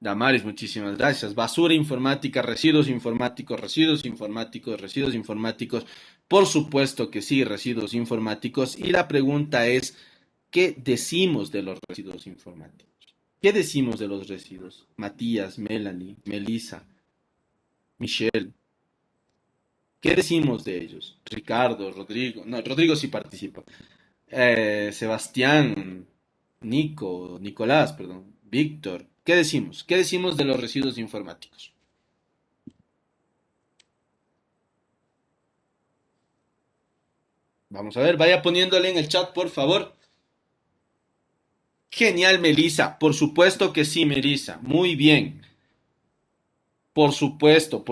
Damaris, muchísimas gracias. Basura informática, residuos informáticos, residuos informáticos, residuos informáticos. Por supuesto que sí, residuos informáticos. Y la pregunta es, ¿qué decimos de los residuos informáticos? ¿Qué decimos de los residuos? Matías, Melanie, Melissa, Michelle. ¿Qué decimos de ellos? Ricardo, Rodrigo. No, Rodrigo sí participa. Sebastián, Nico, Nicolás, perdón, Víctor. ¿Qué decimos? ¿Qué decimos de los residuos informáticos? Vamos a ver, vaya poniéndole en el chat, por favor. Genial, Melissa. Por supuesto que sí, Melissa. Muy bien. Por supuesto,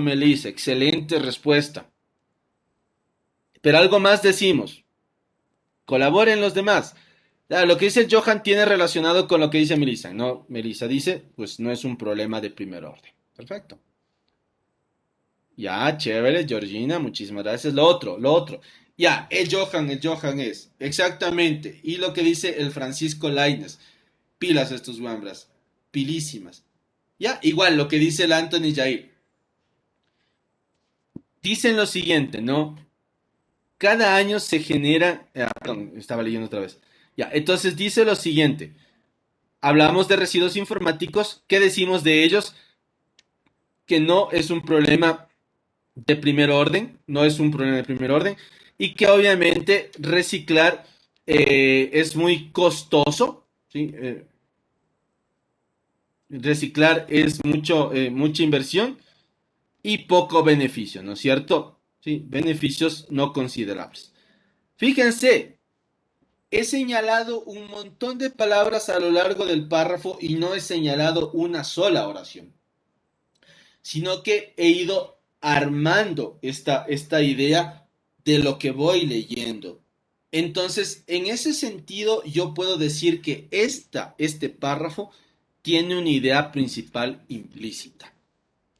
Melissa. Excelente respuesta. Pero algo más decimos. Colaboren los demás. Lo que dice Johan tiene relacionado con lo que dice Melissa. No, Melissa dice, pues no es un problema de primer orden. Perfecto. Ya, chévere, Georgina, muchísimas gracias. Lo otro. Ya, el Johan es. Exactamente. Y lo que dice el Francisco Laines. Pilas estos guambras. Pilísimas. Ya, igual lo que dice el Anthony Jair. Dicen lo siguiente, ¿no? Cada año se genera. Perdón, estaba leyendo otra vez. Ya, entonces dice lo siguiente. Hablamos de residuos informáticos. ¿Qué decimos de ellos? Que no es un problema de primer orden, no es un problema de primer orden, y que obviamente reciclar es muy costoso, ¿sí? Reciclar es mucha inversión y poco beneficio, ¿no es cierto? ¿Sí? Beneficios no considerables. Fíjense, he señalado un montón de palabras a lo largo del párrafo y no he señalado una sola oración, sino que he ido armando esta idea de lo que voy leyendo. Entonces, en ese sentido, yo puedo decir que este párrafo tiene una idea principal implícita.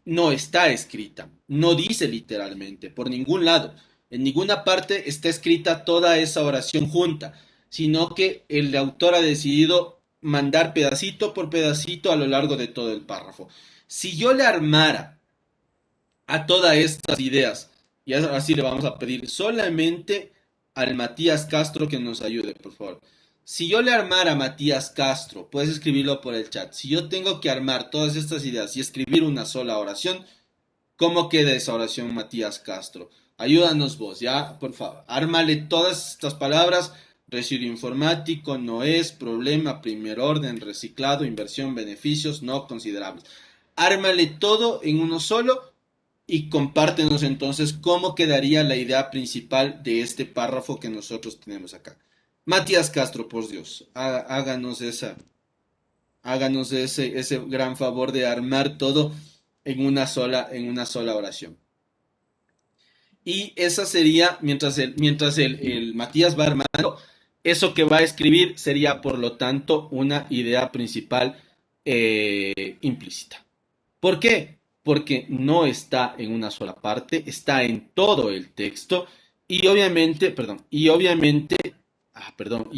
No está escrita, no dice literalmente, por ningún lado. En ninguna parte está escrita toda esa oración junta, sino que el autor ha decidido mandar pedacito por pedacito a lo largo de todo el párrafo. Si yo le armara a todas estas ideas, y así le vamos a pedir solamente al Matías Castro que nos ayude, por favor. Si yo le armara a Matías Castro, puedes escribirlo por el chat. Si yo tengo que armar todas estas ideas y escribir una sola oración, ¿cómo queda esa oración, Matías Castro? Ayúdanos vos, ¿ya? Por favor, ármale todas estas palabras. Residuo informático, no es, problema, primer orden, reciclado, inversión, beneficios no considerables. Ármale todo en uno solo y compártenos entonces cómo quedaría la idea principal de este párrafo que nosotros tenemos acá. Matías Castro, por Dios, háganos ese gran favor de armar todo en una sola oración. Y esa sería, mientras el Matías va armando, eso que va a escribir sería, por lo tanto, una idea principal implícita. ¿Por qué? Porque no está en una sola parte, está en todo el texto y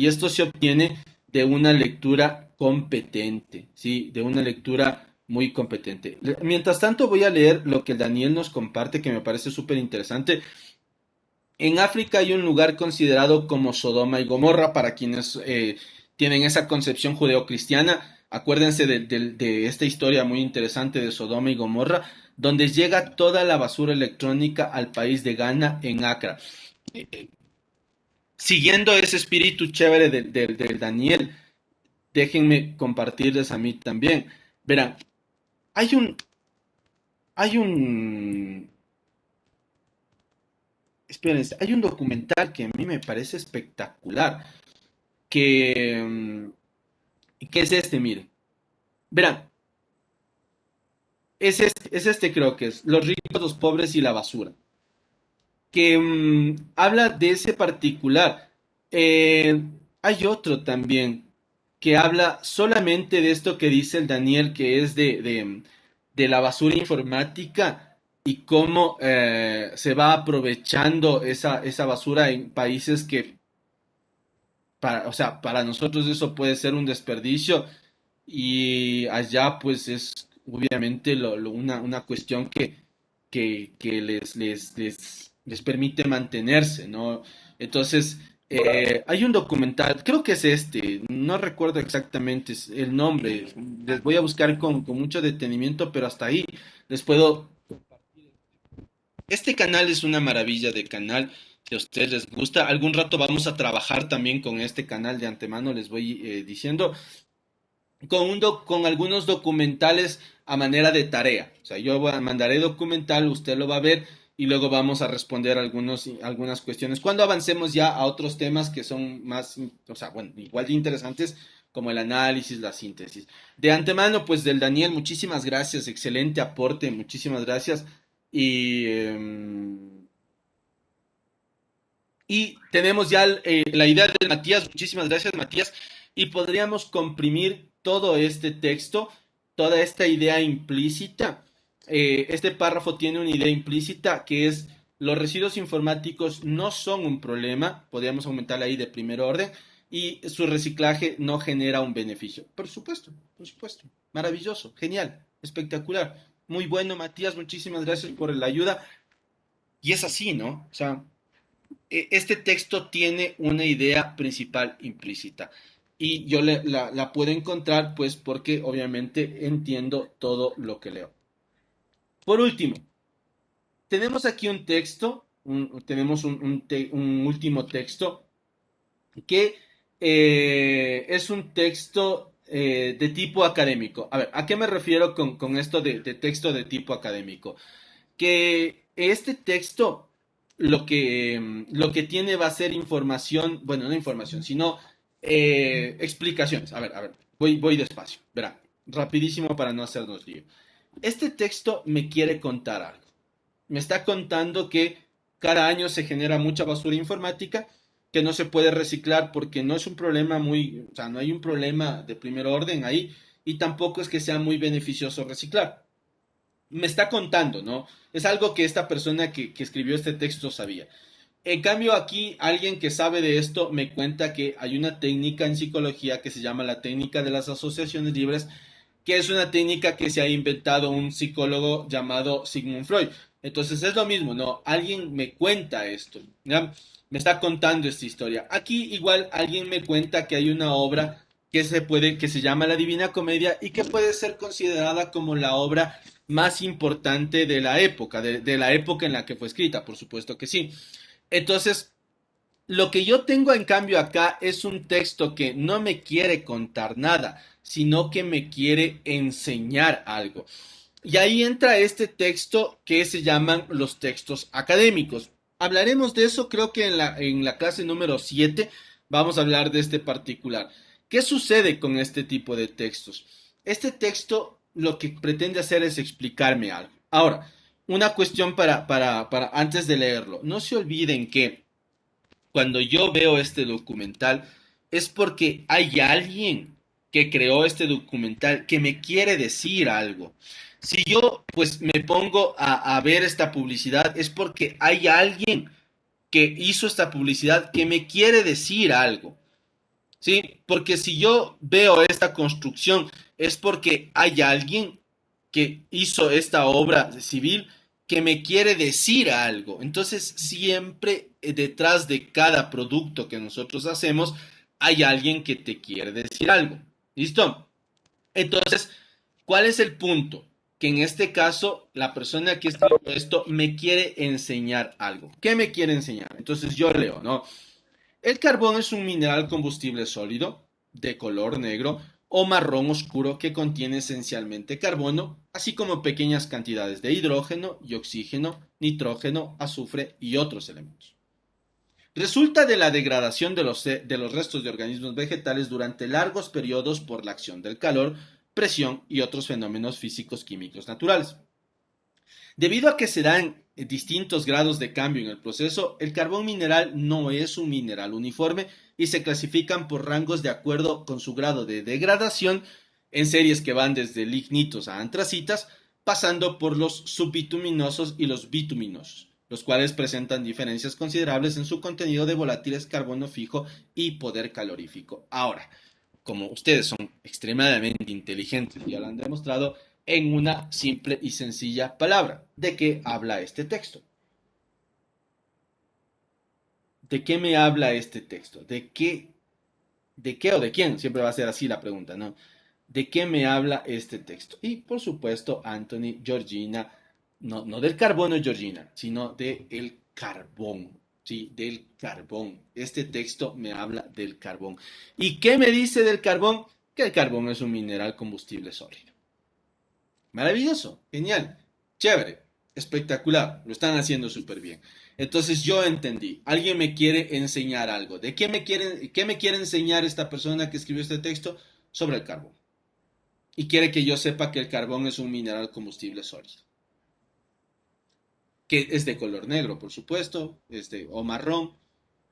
esto se obtiene de una lectura competente, ¿sí? De una lectura muy competente. Mientras tanto voy a leer lo que Daniel nos comparte, que me parece súper interesante. En África hay un lugar considerado como Sodoma y Gomorra para quienes tienen esa concepción judeocristiana. Acuérdense de esta historia muy interesante de Sodoma y Gomorra, donde llega toda la basura electrónica al país de Ghana en Accra. Siguiendo ese espíritu chévere del Daniel, déjenme compartirles a mí también. Verán, hay un, hay un, espérense, hay un documental que a mí me parece espectacular, que, que es este, miren. Verán, es este creo que es, Los ricos, los pobres y la basura, que habla de ese particular. Hay otro también que habla solamente de esto que dice el Daniel, que es de la basura informática y cómo se va aprovechando esa basura en países que, o sea, para nosotros eso puede ser un desperdicio. y allá pues es obviamente una cuestión que les permite mantenerse, ¿no? Entonces, hay un documental, creo que es este, no recuerdo exactamente el nombre, les voy a buscar con mucho detenimiento, pero hasta ahí les puedo. Este canal es una maravilla de canal. Si a ustedes les gusta, algún rato vamos a trabajar también con este canal de antemano, les voy diciendo, con algunos documentales a manera de tarea. O sea, mandaré documental, usted lo va a ver y luego vamos a responder algunas cuestiones. Cuando avancemos ya a otros temas que son más, o sea, bueno, igual de interesantes, como el análisis, la síntesis. De antemano, pues del Daniel, muchísimas gracias, excelente aporte, muchísimas gracias. Y, y tenemos ya la idea de Matías, muchísimas gracias Matías, y podríamos comprimir todo este texto, toda esta idea implícita. Este párrafo tiene una idea implícita que es los residuos informáticos no son un problema, podríamos aumentarla ahí de primer orden, y su reciclaje no genera un beneficio. Por supuesto, maravilloso, genial, espectacular, muy bueno Matías, muchísimas gracias por la ayuda. Y es así, ¿no? O sea, este texto tiene una idea principal implícita y yo la puedo encontrar pues porque obviamente entiendo todo lo que leo. Por último, tenemos aquí un texto, tenemos un último texto que es un texto de tipo académico. A ver, ¿a qué me refiero con esto de texto de tipo académico? Que este texto lo que tiene va a ser información, bueno, no información, sino explicaciones. A ver, voy despacio, verá, rapidísimo para no hacernos lío. Este texto me quiere contar algo. Me está contando que cada año se genera mucha basura informática que no se puede reciclar porque no es un problema muy, o sea, no hay un problema de primer orden ahí y tampoco es que sea muy beneficioso reciclar. Me está contando, ¿no? Es algo que esta persona que escribió este texto sabía. En cambio, aquí alguien que sabe de esto me cuenta que hay una técnica en psicología que se llama la técnica de las asociaciones libres, que es una técnica que se ha inventado un psicólogo llamado Sigmund Freud. Entonces es lo mismo, ¿no? Alguien me cuenta esto, ¿ya? Me está contando esta historia. Aquí igual alguien me cuenta que hay una obra que se llama La Divina Comedia y que puede ser considerada como la obra más importante de la época, de la época en la que fue escrita, por supuesto que sí. Entonces, lo que yo tengo en cambio acá es un texto que no me quiere contar nada, sino que me quiere enseñar algo. Y ahí entra este texto que se llaman los textos académicos. Hablaremos de eso, creo que en la clase número 7 vamos a hablar de este particular. ¿Qué sucede con este tipo de textos? Este texto lo que pretende hacer es explicarme algo. Ahora, una cuestión para antes de leerlo. No se olviden que cuando yo veo este documental es porque hay alguien que creó este documental que me quiere decir algo. Si yo pues me pongo a ver esta publicidad es porque hay alguien que hizo esta publicidad que me quiere decir algo. ¿Sí? Porque si yo veo esta construcción es porque hay alguien que hizo esta obra civil que me quiere decir algo. Entonces, siempre detrás de cada producto que nosotros hacemos hay alguien que te quiere decir algo. ¿Listo? Entonces, ¿cuál es el punto? Que en este caso, la persona que escribió esto me quiere enseñar algo. ¿Qué me quiere enseñar? Entonces yo leo, ¿no? El carbón es un mineral combustible sólido, de color negro o marrón oscuro que contiene esencialmente carbono, así como pequeñas cantidades de hidrógeno y oxígeno, nitrógeno, azufre y otros elementos. Resulta de la degradación de los restos de organismos vegetales durante largos periodos por la acción del calor, presión y otros fenómenos físicos químicos naturales. Debido a que se dan distintos grados de cambio en el proceso, el carbón mineral no es un mineral uniforme y se clasifican por rangos de acuerdo con su grado de degradación en series que van desde lignitos a antracitas, pasando por los subbituminosos y los bituminosos, los cuales presentan diferencias considerables en su contenido de volátiles, carbono fijo y poder calorífico. Ahora, como ustedes son extremadamente inteligentes, ya lo han demostrado, en una simple y sencilla palabra. ¿De qué habla este texto? ¿De qué me habla este texto? ¿De qué o de quién? Siempre va a ser así la pregunta, ¿no? ¿De qué me habla este texto? Y por supuesto, Anthony, Georgina, no del carbono, Georgina, sino del carbón, ¿sí? Del carbón. Este texto me habla del carbón. ¿Y qué me dice del carbón? Que el carbón es un mineral combustible sólido. Maravilloso, genial, chévere, espectacular, lo están haciendo súper bien. Entonces yo entendí, alguien me quiere enseñar algo. ¿De qué me quiere enseñar esta persona que escribió este texto? Sobre el carbón. Y quiere que yo sepa que el carbón es un mineral combustible sólido. Que es de color negro, por supuesto, o marrón,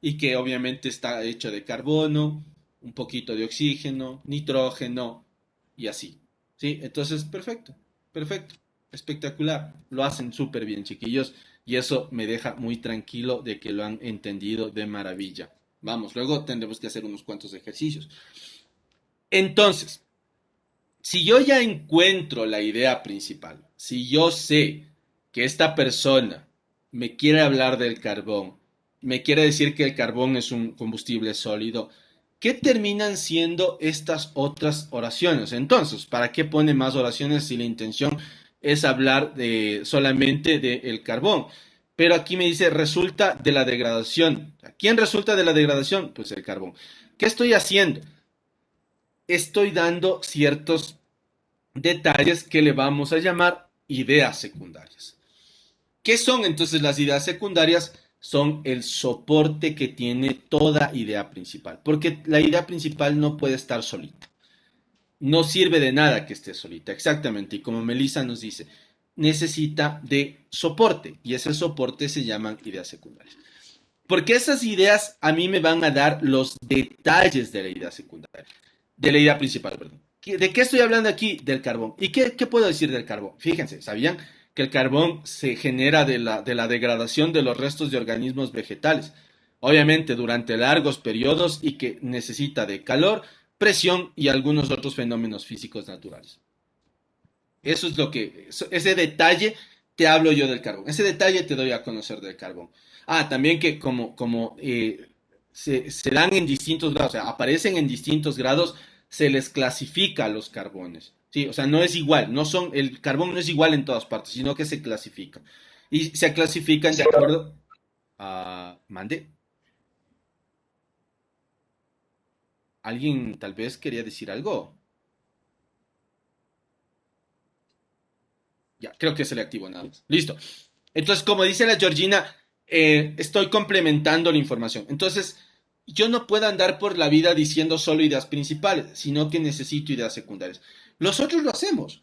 y que obviamente está hecho de carbono, un poquito de oxígeno, nitrógeno y así. ¿Sí? Entonces, perfecto, perfecto, espectacular. Lo hacen súper bien, chiquillos, y eso me deja muy tranquilo de que lo han entendido de maravilla. Vamos, luego tendremos que hacer unos cuantos ejercicios. Entonces, si yo ya encuentro la idea principal, si yo sé que esta persona me quiere hablar del carbón, me quiere decir que el carbón es un combustible sólido, ¿qué terminan siendo estas otras oraciones? Entonces, ¿para qué pone más oraciones si la intención es hablar solamente del carbón? Pero aquí me dice, resulta de la degradación. ¿Quién resulta de la degradación? Pues el carbón. ¿Qué estoy haciendo? Estoy dando ciertos detalles que le vamos a llamar ideas secundarias. ¿Qué son entonces las ideas secundarias? Son el soporte que tiene toda idea principal, porque la idea principal no puede estar solita. No sirve de nada que esté solita, exactamente. Y como Melissa nos dice, necesita de soporte, y ese soporte se llaman ideas secundarias. Porque esas ideas a mí me van a dar los detalles de la idea secundaria, de la idea principal, perdón. ¿De qué estoy hablando aquí? Del carbón. ¿Y qué puedo decir del carbón? Fíjense, ¿sabían que el carbón se genera de la degradación de los restos de organismos vegetales? Obviamente durante largos periodos y que necesita de calor, presión y algunos otros fenómenos físicos naturales. Eso es ese detalle te hablo yo del carbón. Ese detalle te doy a conocer del carbón. Ah, también que se dan en distintos grados, o sea, aparecen en distintos grados, se les clasifica a los carbones. Sí, o sea, no es igual, el carbón no es igual en todas partes, sino que se clasifica. Y se clasifican de acuerdo a... Mande. ¿Alguien tal vez quería decir algo? Ya, creo que se le activó nada más. Listo. Entonces, como dice la Georgina, estoy complementando la información. Entonces, yo no puedo andar por la vida diciendo solo ideas principales, sino que necesito ideas secundarias. Nosotros lo hacemos.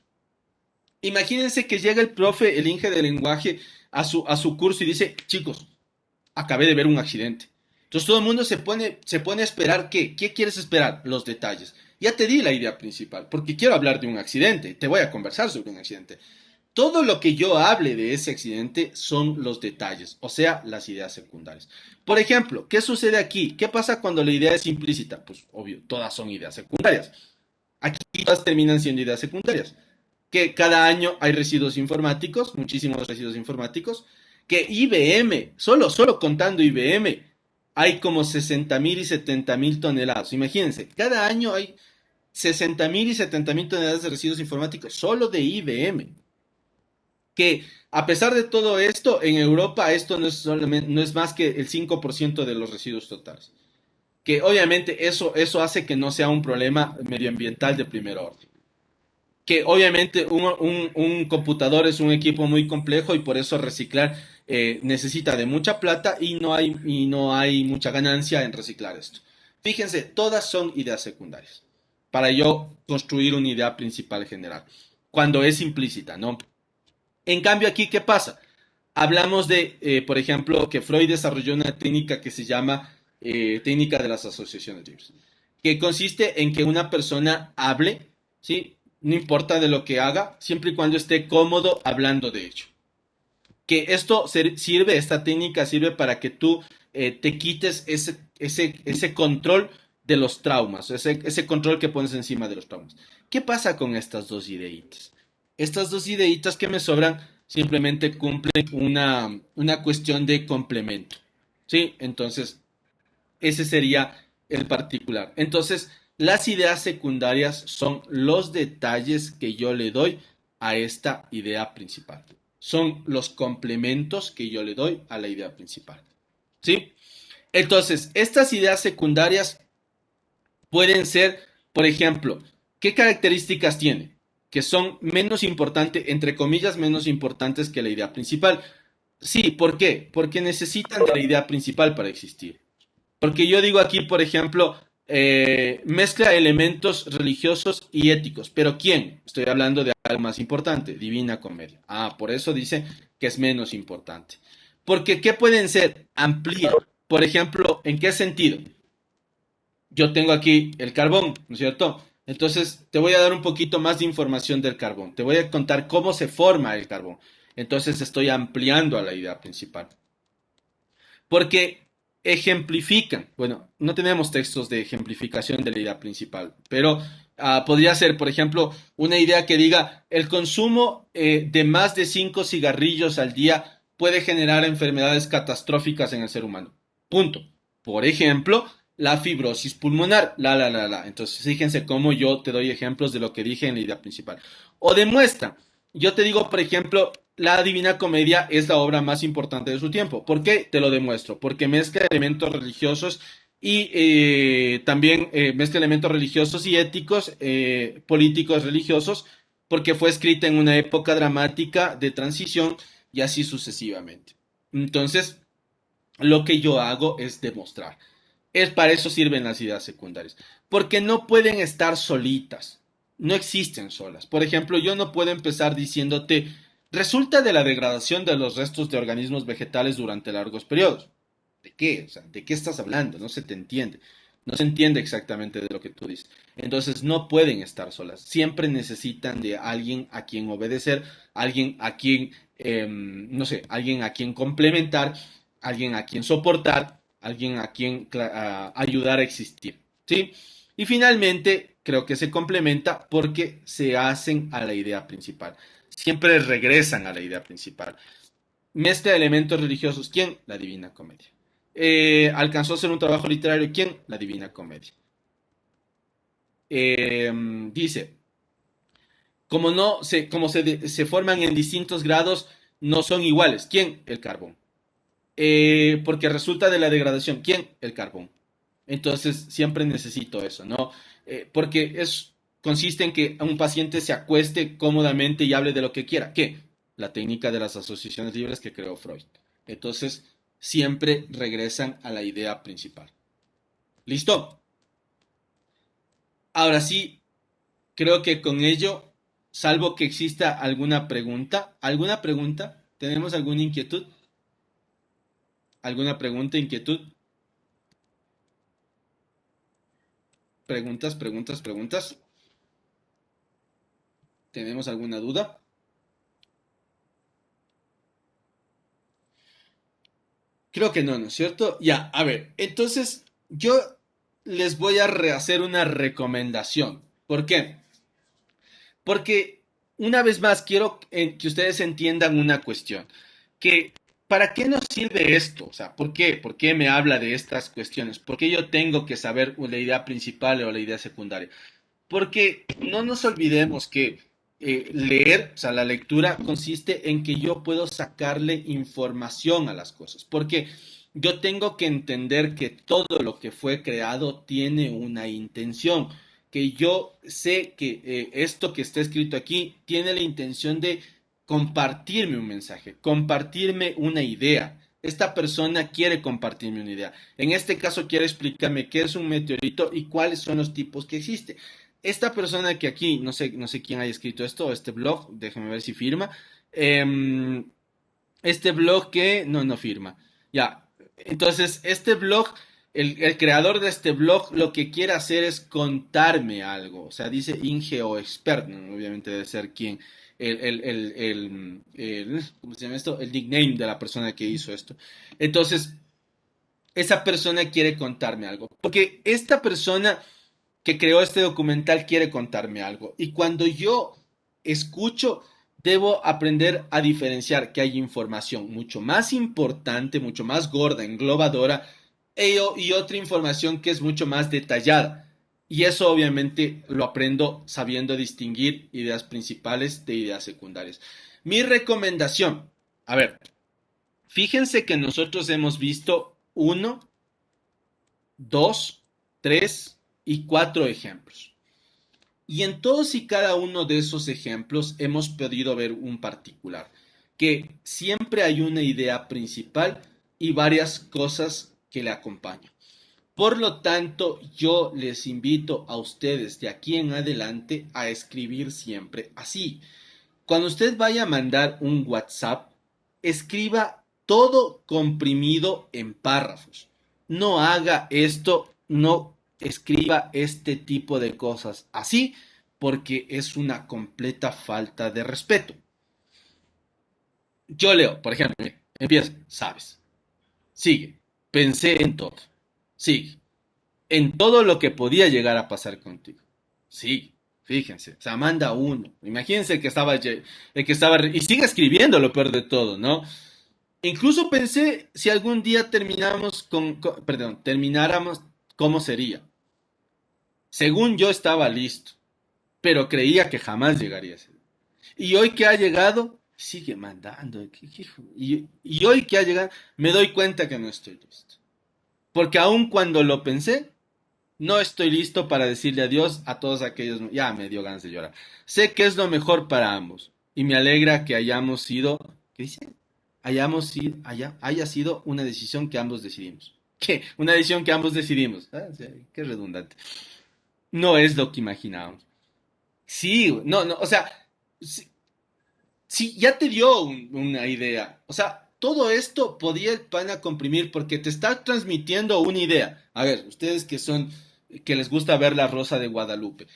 Imagínense que llega el profe, el Inge de lenguaje, a su curso y dice, chicos, acabé de ver un accidente. Entonces todo el mundo se pone a esperar ¿qué quieres esperar? Los detalles. Ya te di la idea principal, porque quiero hablar de un accidente, te voy a conversar sobre un accidente. Todo lo que yo hable de ese accidente son los detalles, o sea, las ideas secundarias. Por ejemplo, ¿qué sucede aquí? ¿Qué pasa cuando la idea es implícita? Pues obvio, todas son ideas secundarias. Aquí todas terminan siendo ideas secundarias. Que cada año hay residuos informáticos, muchísimos residuos informáticos, que IBM, solo contando IBM, hay como 60.000 y 70.000 toneladas. Imagínense, cada año hay 60.000 y 70.000 toneladas de residuos informáticos solo de IBM. Que a pesar de todo esto, en Europa esto no es más que el 5% de los residuos totales. Que obviamente eso hace que no sea un problema medioambiental de primer orden. Que obviamente un computador es un equipo muy complejo y por eso reciclar necesita de mucha plata y no hay mucha ganancia en reciclar esto. Fíjense, todas son ideas secundarias para yo construir una idea principal general, cuando es implícita, ¿no? En cambio aquí, ¿qué pasa? Hablamos por ejemplo, que Freud desarrolló una técnica que se llama técnica de las asociaciones libres, que consiste en que una persona hable, ¿sí? No importa de lo que haga, siempre y cuando esté cómodo hablando de ello. Que esta técnica sirve para que tú te quites ese control de los traumas, ese control que pones encima de los traumas. ¿Qué pasa con estas dos ideitas? Estas dos ideitas que me sobran simplemente cumplen una cuestión de complemento. ¿Sí? Entonces, ese sería el particular. Entonces, las ideas secundarias son los detalles que yo le doy a esta idea principal. Son los complementos que yo le doy a la idea principal. ¿Sí? Entonces, estas ideas secundarias pueden ser, por ejemplo, ¿qué características tiene? Que son menos importantes, entre comillas, menos importantes que la idea principal. Sí, ¿por qué? Porque necesitan de la idea principal para existir. Porque yo digo aquí, por ejemplo, mezcla elementos religiosos y éticos. ¿Pero quién? Estoy hablando de algo más importante, Divina Comedia. Ah, por eso dice que es menos importante. Porque, ¿qué pueden ser? Amplía. Por ejemplo, ¿en qué sentido? Yo tengo aquí el carbón, ¿no es cierto? Entonces, te voy a dar un poquito más de información del carbón. Te voy a contar cómo se forma el carbón. Entonces, estoy ampliando a la idea principal. Porque ejemplifican, bueno, no tenemos textos de ejemplificación de la idea principal, pero podría ser, por ejemplo, una idea que diga, el consumo de más de 5 cigarrillos al día puede generar enfermedades catastróficas en el ser humano. Punto. Por ejemplo, la fibrosis pulmonar, la. Entonces, fíjense cómo yo te doy ejemplos de lo que dije en la idea principal. O demuestra, yo te digo, por ejemplo, la Divina Comedia es la obra más importante de su tiempo. ¿Por qué? Te lo demuestro. Porque mezcla elementos religiosos y también mezcla elementos religiosos y éticos, políticos religiosos, porque fue escrita en una época dramática de transición y así sucesivamente. Entonces, lo que yo hago es demostrar. Es para eso sirven las ideas secundarias. Porque no pueden estar solitas. No existen solas. Por ejemplo, yo no puedo empezar diciéndote, resulta de la degradación de los restos de organismos vegetales durante largos periodos. ¿De qué? O sea, ¿de qué estás hablando? No se te entiende. No se entiende exactamente de lo que tú dices. Entonces no pueden estar solas. Siempre necesitan de alguien a quien obedecer, alguien a quien, no sé, alguien a quien complementar, alguien a quien soportar, alguien a quien ayudar a existir. ¿Sí? Y finalmente, creo que se complementa porque se hacen a la idea principal. Siempre regresan a la idea principal. Mezcla de elementos religiosos. ¿Quién? La Divina Comedia. ¿Alcanzó a ser un trabajo literario? ¿Quién? La Divina Comedia. Eh, Dice, como no se, como se forman en distintos grados, no son iguales. ¿Quién? El carbón. Porque resulta de la degradación. ¿Quién? El carbón. Entonces, siempre necesito eso, ¿no? Porque consiste en que un paciente se acueste cómodamente y hable de lo que quiera. ¿Qué? La técnica de las asociaciones libres que creó Freud. Entonces, siempre regresan a la idea principal. ¿Listo? Ahora sí, creo que con ello, salvo que exista ¿alguna pregunta? ¿Tenemos alguna inquietud? ¿Alguna pregunta, inquietud? Preguntas, preguntas, preguntas. ¿Tenemos alguna duda? Creo que no, ¿no es cierto? Ya, a ver, entonces yo les voy a rehacer una recomendación. ¿Por qué? Porque una vez más quiero que ustedes entiendan una cuestión, que ¿para qué nos sirve esto? O sea, ¿por qué? ¿Por qué me habla de estas cuestiones? ¿Por qué yo tengo que saber la idea principal o la idea secundaria? Porque no nos olvidemos que leer, o sea, la lectura consiste en que yo puedo sacarle información a las cosas, porque yo tengo que entender que todo lo que fue creado tiene una intención, que yo sé que esto que está escrito aquí tiene la intención de compartirme un mensaje, compartirme una idea. Esta persona quiere compartirme una idea. En este caso quiere explicarme qué es un meteorito y cuáles son los tipos que existen. Esta persona que aquí, no sé quién haya escrito esto, este blog, déjame ver si firma. Eh, este blog que no firma. Ya, entonces este blog, el creador de este blog lo que quiere hacer es contarme algo. O sea, dice Inge o expert, ¿no? Obviamente debe ser quien, ¿cómo se llama esto? El nickname de la persona que hizo esto. Entonces, esa persona quiere contarme algo. Porque esta persona que creó este documental quiere contarme algo. Y cuando yo escucho, debo aprender a diferenciar que hay información mucho más importante, mucho más gorda, englobadora, y otra información que es mucho más detallada. Y eso obviamente lo aprendo sabiendo distinguir ideas principales de ideas secundarias. Mi recomendación, a ver, fíjense que nosotros hemos visto uno, dos, tres y cuatro ejemplos. Y en todos y cada uno de esos ejemplos hemos podido ver un particular, que siempre hay una idea principal y varias cosas que le acompañan. Por lo tanto, yo les invito a ustedes de aquí en adelante a escribir siempre así. Cuando usted vaya a mandar un WhatsApp, escriba todo comprimido en párrafos. No haga esto, no escriba este tipo de cosas así, porque es una completa falta de respeto. Yo leo, por ejemplo, empieza, sabes, sigue, pensé en todo, sigue, en todo lo que podía llegar a pasar contigo. Sí, fíjense, o sea, manda uno. Imagínense el que estaba, y sigue escribiendo lo peor de todo, ¿no? Incluso pensé si algún día termináramos, ¿cómo sería? Según yo estaba listo, pero creía que jamás llegaría a ser. Y hoy que ha llegado, sigue mandando. Y hoy que ha llegado, me doy cuenta que no estoy listo. Porque aun cuando lo pensé, no estoy listo para decirle adiós a todos aquellos. Ya me dio ganas de llorar. Sé que es lo mejor para ambos. Y me alegra que hayamos sido. ¿Qué dice? Haya sido una decisión que ambos decidimos. ¿Qué? Una decisión que ambos decidimos. Ah, sí, qué redundante. No es lo que imaginábamos. Sí, no, no, o sea, sí, sí, ya te dio una idea. O sea, todo esto podía el pana comprimir porque te está transmitiendo una idea. A ver, ustedes que les gusta ver La Rosa de Guadalupe,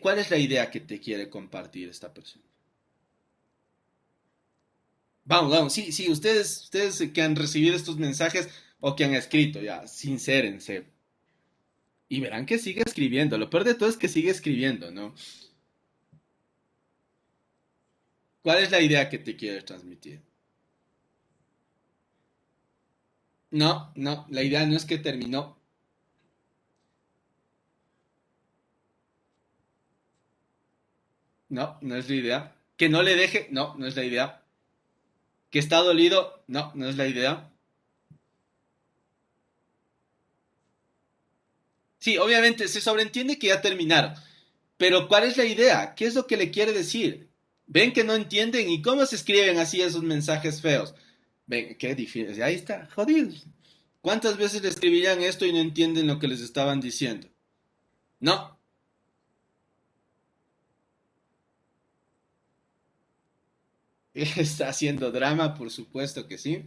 ¿cuál es la idea que te quiere compartir esta persona? Vamos, vamos, sí, sí, ustedes que han recibido estos mensajes o que han escrito, ya, sincérense. Y verán que sigue escribiendo. Lo peor de todo es que sigue escribiendo, ¿no? ¿Cuál es la idea que te quiere transmitir? No, no, la idea no es que terminó. No, no es la idea. Que no le deje, no, no es la idea. Que está dolido, no, no es la idea. Sí, obviamente se sobreentiende que ya terminaron. Pero ¿cuál es la idea? ¿Qué es lo que le quiere decir? Ven que no entienden y cómo se escriben así esos mensajes feos. Ven, qué difícil. Ahí está, jodidos. ¿Cuántas veces le escribirían esto y no entienden lo que les estaban diciendo? No, está haciendo drama, por supuesto que sí.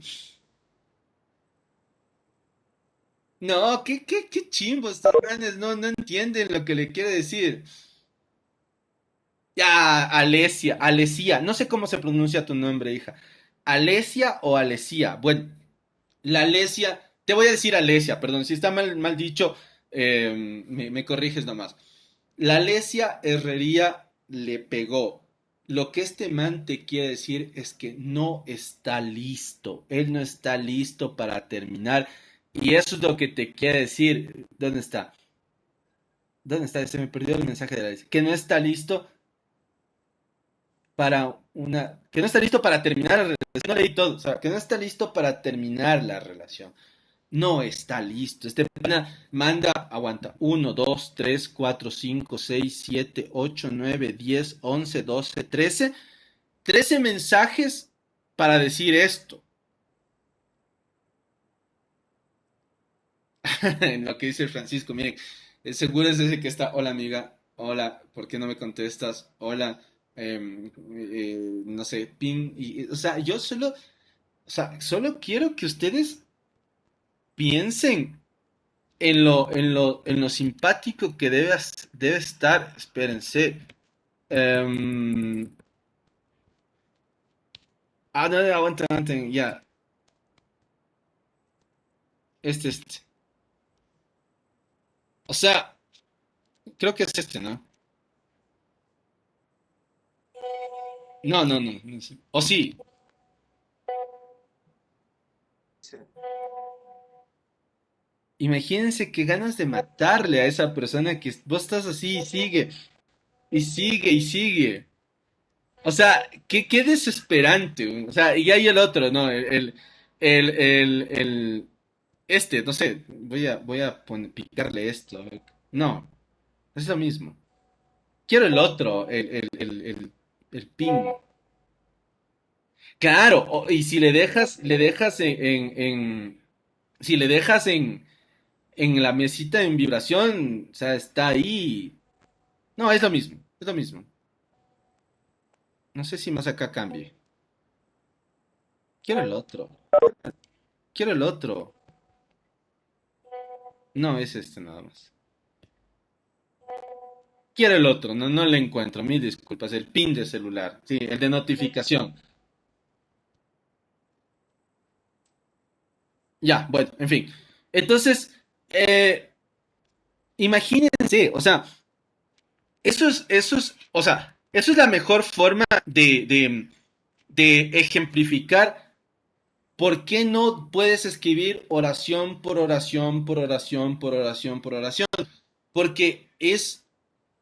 No, qué chimbos, estos manes, no, no entienden lo que le quiere decir. Ya, Alesia, no sé cómo se pronuncia tu nombre, hija. Alesia o Alesia. Bueno, la Alesia, te voy a decir Alesia, perdón, si está mal dicho, me corriges nomás. La Alesia Herrería le pegó. Lo que este man te quiere decir es que no está listo. Él no está listo para terminar. Y eso es lo que te quiere decir. ¿Dónde está? ¿Dónde está? Se me perdió el mensaje de la Alesia. Que no está listo que no está listo para terminar la relación. No leí todo. O sea, que no está listo para terminar la relación. No está listo. Este pana manda, aguanta, uno 2 3 4 5 6 7 8 9 10 11 12 13 mensajes para decir esto. En lo que dice Francisco, miren, seguro es ese que está, hola amiga, hola, ¿por qué no me contestas? Hola, no sé, ping, o sea, solo quiero que ustedes piensen en lo simpático que debe estar. Espérense. No, aguanten, aguanten, ya. Este. O sea, creo que es este, ¿no? No, no, no. No sé. O sí.
Sí.
Imagínense qué ganas de matarle a esa persona que vos estás así y sigue, y sigue, y sigue. O sea, qué desesperante, güey. O sea, y hay el otro, ¿no? Este, no sé, picarle esto. No, es lo mismo. Quiero el otro, el ping. Claro, y si le dejas si le dejas en la mesita en vibración, o sea, está ahí. No, es lo mismo, es lo mismo. No sé si más acá cambie. Quiero el otro, quiero el otro. No, es este nada más. Quiero el otro, no, no le encuentro, mil disculpas, el pin de celular, sí, el de notificación. Ya, bueno, en fin. Entonces, eh, imagínense, o sea, o sea, eso es la mejor forma de ejemplificar por qué no puedes escribir oración por oración, por oración, por oración, por oración. Porque es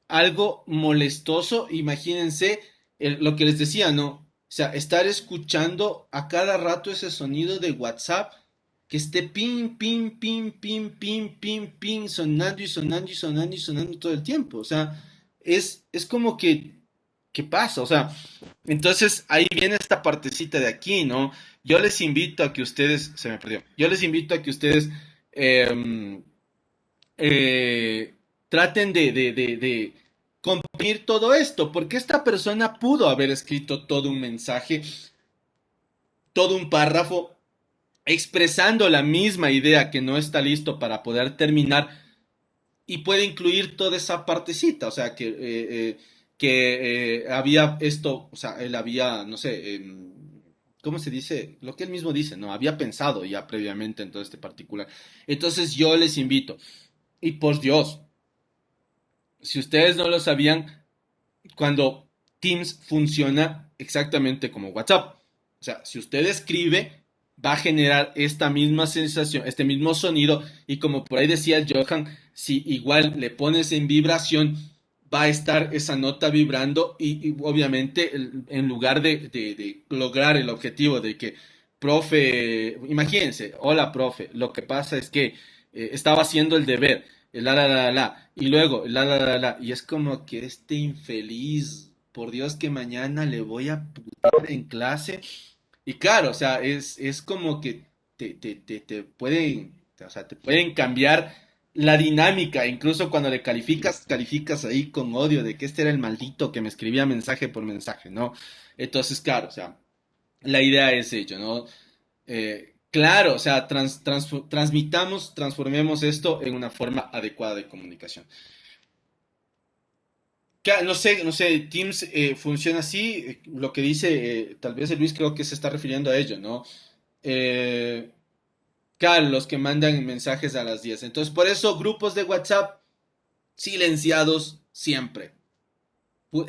algo molestoso, imagínense lo que les decía, ¿no? O sea, estar escuchando a cada rato ese sonido de WhatsApp que esté pin, pin, pin, pin, pin, pin, pin, sonando y sonando y sonando y sonando todo el tiempo. O sea, es como que, ¿qué pasa? O sea, entonces ahí viene esta partecita de aquí, ¿no? Yo les invito a que ustedes, se me perdió, yo les invito a que ustedes eh, eh, traten de comprimir todo esto, porque esta persona pudo haber escrito todo un mensaje, todo un párrafo, expresando la misma idea que no está listo para poder terminar y puede incluir toda esa partecita, o sea, que había esto, o sea, él había, no sé, ¿cómo se dice? Lo que él mismo dice, ¿no? Había pensado ya previamente en todo este particular. Entonces yo les invito, y por Dios, si ustedes no lo sabían, cuando Teams funciona exactamente como WhatsApp. O sea, si usted escribe, va a generar esta misma sensación, este mismo sonido, y como por ahí decía el Johan, si igual le pones en vibración, va a estar esa nota vibrando y obviamente en lugar de lograr el objetivo de que, profe, imagínense, hola, profe, lo que pasa es que estaba haciendo el deber, y luego, y es como que este infeliz, por Dios que mañana le voy a putear en clase, y claro, o sea, es como que te pueden, o sea, te pueden cambiar la dinámica, incluso cuando le calificas ahí con odio de que este era el maldito que me escribía mensaje por mensaje, ¿no? Entonces, claro, o sea, la idea es ello, ¿no? Claro, o sea, transformemos esto en una forma adecuada de comunicación. No sé, no sé, Teams funciona así, lo que dice, tal vez Luis creo que se está refiriendo a ello, ¿no? Eh, claro, los que mandan mensajes a las 10. Entonces, por eso grupos de WhatsApp silenciados siempre.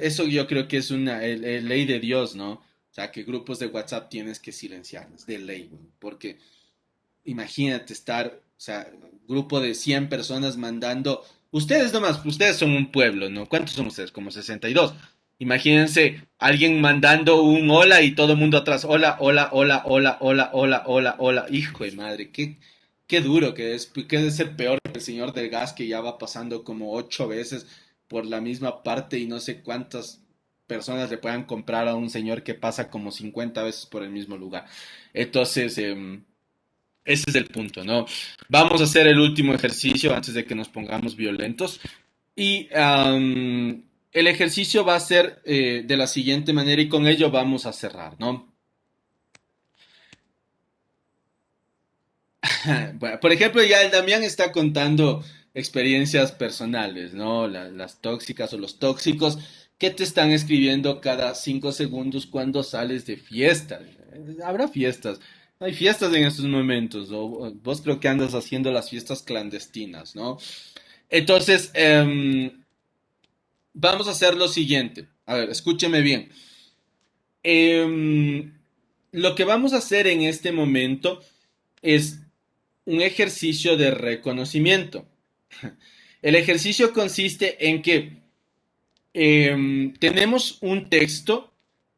Eso yo creo que es una ley de Dios, ¿no? O sea, que grupos de WhatsApp tienes que silenciarlos, de ley, güey, porque imagínate estar, o sea, grupo de 100 personas mandando, ustedes nomás, ustedes son un pueblo, ¿no? ¿Cuántos son ustedes? Como 62. Imagínense alguien mandando un hola y todo el mundo atrás, hola, hola, hola, hola, hola, hola, hola, hola, hijo de madre, qué duro que es, que debe ser peor que el señor del gas que ya va pasando como 8 veces por la misma parte y no sé cuántas personas le puedan comprar a un señor que pasa como 50 veces por el mismo lugar. Entonces, ese es el punto, ¿no? Vamos a hacer el último ejercicio antes de que nos pongamos violentos. Y el ejercicio va a ser de la siguiente manera y con ello vamos a cerrar, ¿no? Bueno, por ejemplo, ya el Damián está contando experiencias personales, ¿no? Las tóxicas o los tóxicos que te están escribiendo cada 5 segundos cuando sales de fiesta. Habrá fiestas. hay fiestas en estos momentos, o vos creo que andas haciendo las fiestas clandestinas, ¿no? Entonces, vamos a hacer lo siguiente. A ver, escúcheme bien. Em, lo que vamos a hacer en este momento es un ejercicio de reconocimiento. El ejercicio consiste en que tenemos un texto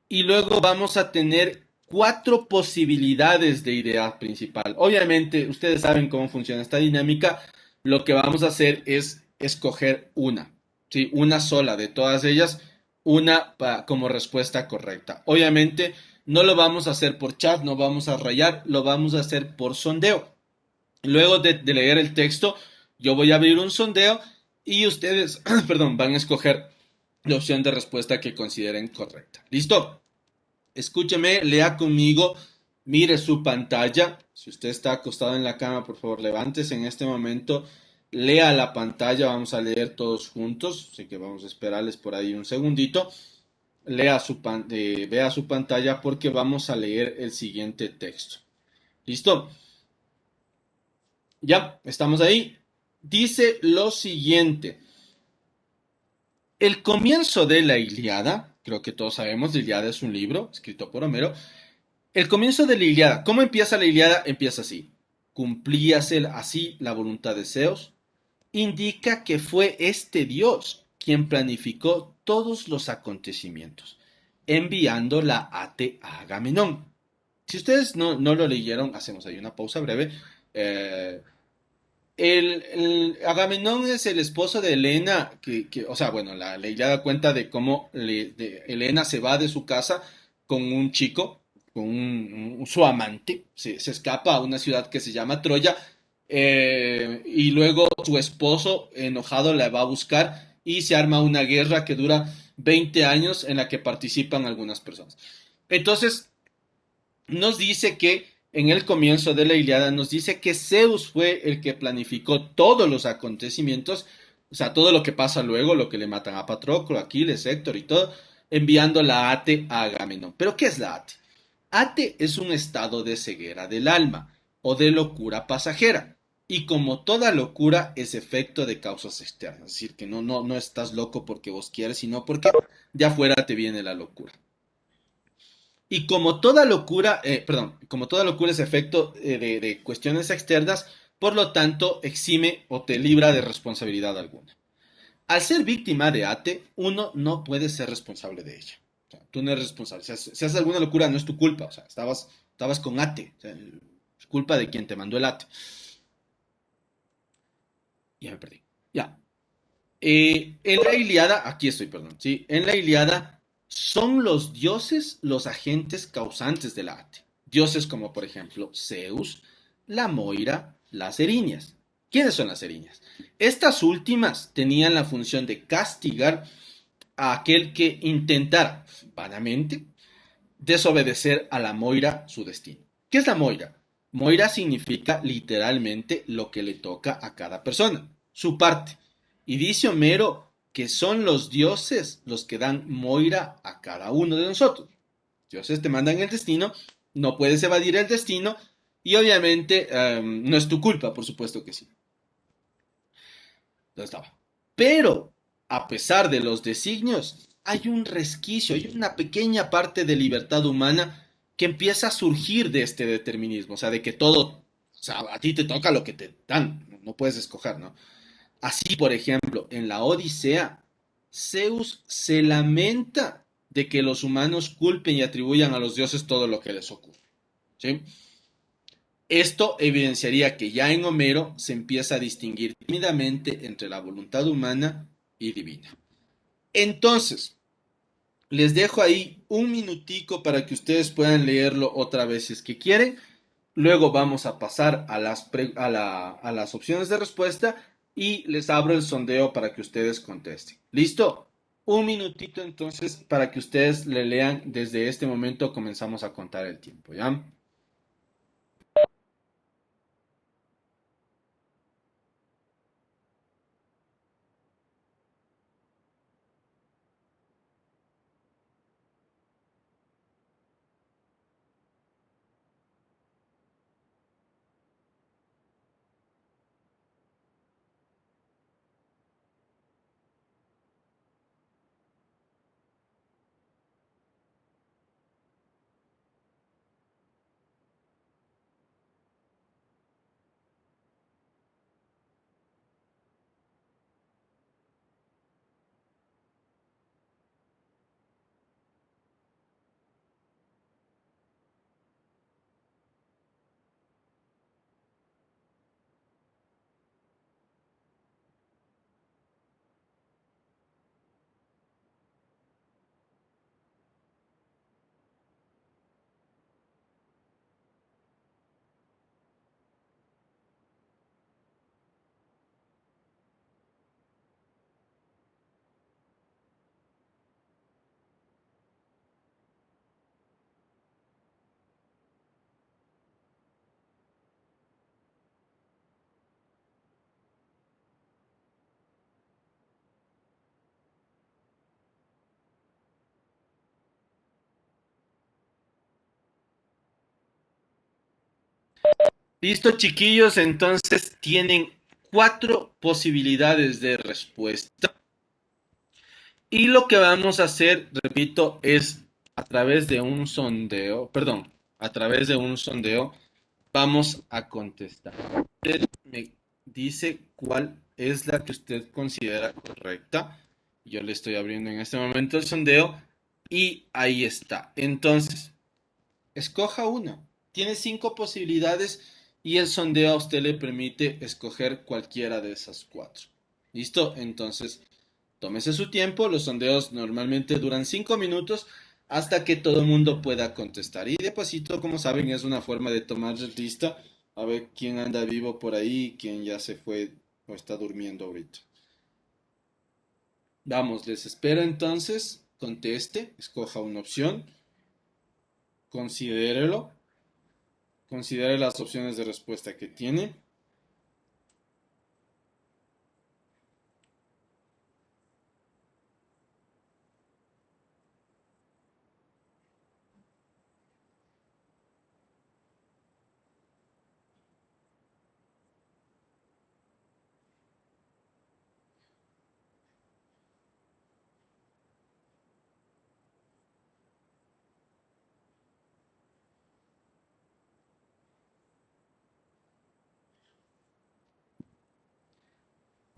y luego vamos a tener cuatro posibilidades de idea principal. Obviamente, ustedes saben cómo funciona esta dinámica. Lo que vamos a hacer es escoger una, ¿sí? Una sola de todas ellas, una como respuesta correcta. Obviamente, no lo vamos a hacer por chat, no vamos a rayar, lo vamos a hacer por sondeo. Luego de leer el texto, yo voy a abrir un sondeo y ustedes, perdón, van a escoger la opción de respuesta que consideren correcta. ¿Listo? Escúcheme, lea conmigo, mire su pantalla. Si usted está acostado en la cama, por favor, levántese en este momento, lea la pantalla, vamos a leer todos juntos, así que vamos a esperarles por ahí un segundito. Vea su pantalla porque vamos a leer el siguiente texto. ¿Listo? Ya, estamos ahí. Dice lo siguiente. El comienzo de la Ilíada, creo que todos sabemos, la Ilíada es un libro escrito por Homero. El comienzo de la Ilíada, ¿cómo empieza la Ilíada? Empieza así. Cumplíase así la voluntad de Zeus. Indica que fue este dios quien planificó todos los acontecimientos, enviando la ate a Agamenón. Si ustedes no lo leyeron, hacemos ahí una pausa breve. Eh, el Agamenón es el esposo de Helena, o sea, bueno, la Ilíada cuenta de cómo Helena se va de su casa con un chico, con su amante, se escapa a una ciudad que se llama Troya, y luego su esposo, enojado, la va a buscar y se arma una guerra que dura 20 años en la que participan algunas personas. Entonces, nos dice que en el comienzo de la Ilíada nos dice que Zeus fue el que planificó todos los acontecimientos, o sea, todo lo que pasa luego, lo que le matan a Patroclo, Aquiles, Héctor y todo, enviando la ate a Agamenón. ¿Pero qué es la ate? Ate es un estado de ceguera del alma o de locura pasajera. Y como toda locura es efecto de causas externas, es decir, que no estás loco porque vos quieres, sino porque de afuera te viene la locura. Y como toda locura, perdón, como toda locura es efecto de cuestiones externas, por lo tanto, exime o te libra de responsabilidad alguna. Al ser víctima de ATE, uno no puede ser responsable de ella. O sea, tú no eres responsable. Si haces alguna locura, no es tu culpa. O sea, estabas con ATE. O sea, es culpa de quien te mandó el ATE. Ya me perdí. Ya. En la Ilíada, aquí estoy, perdón, ¿sí? En la Ilíada son los dioses los agentes causantes del arte. Dioses como, por ejemplo, Zeus, la Moira, las Eriñas. ¿Quiénes son las Eriñas? Estas últimas tenían la función de castigar a aquel que intentara, vanamente, desobedecer a la Moira su destino. ¿Qué es la Moira? Moira significa literalmente lo que le toca a cada persona, su parte. Y dice Homero que son los dioses los que dan Moira a cada uno de nosotros. Dioses te mandan el destino, no puedes evadir el destino y obviamente no es tu culpa, por supuesto que sí. No estaba. Pero, a pesar de los designios, hay un resquicio, hay una pequeña parte de libertad humana que empieza a surgir de este determinismo, o sea, de que todo, o sea, a ti te toca lo que te dan, no puedes escoger, ¿no? Así, por ejemplo, en la Odisea, Zeus se lamenta de que los humanos culpen y atribuyan a los dioses todo lo que les ocurre, ¿sí? Esto evidenciaría que ya en Homero se empieza a distinguir tímidamente entre la voluntad humana y divina. Entonces, les dejo ahí un minutico para que ustedes puedan leerlo otra vez si es que quieren. Luego vamos a pasar a las opciones de respuesta y les abro el sondeo para que ustedes contesten. ¿Listo? Un minutito entonces para que ustedes le lean. Desde este momento comenzamos a contar el tiempo, ¿ya? Listo, chiquillos, entonces tienen cuatro posibilidades de respuesta. Y lo que vamos a hacer, repito, es a través de un sondeo, perdón, a través de un sondeo, vamos a contestar. Usted me dice cuál es la que usted considera correcta. Yo le estoy abriendo en este momento el sondeo y ahí está. Entonces, escoja una. Tiene cinco posibilidades y el sondeo a usted le permite escoger cualquiera de esas cuatro. ¿Listo? Entonces, tómese su tiempo. Los sondeos normalmente duran 5 minutos hasta que todo el mundo pueda contestar. Y de pasito, como saben, es una forma de tomar lista a ver quién anda vivo por ahí, quién ya se fue o está durmiendo ahorita. Vamos, les espero entonces. Conteste, escoja una opción, considérelo. Considere las opciones de respuesta que tiene.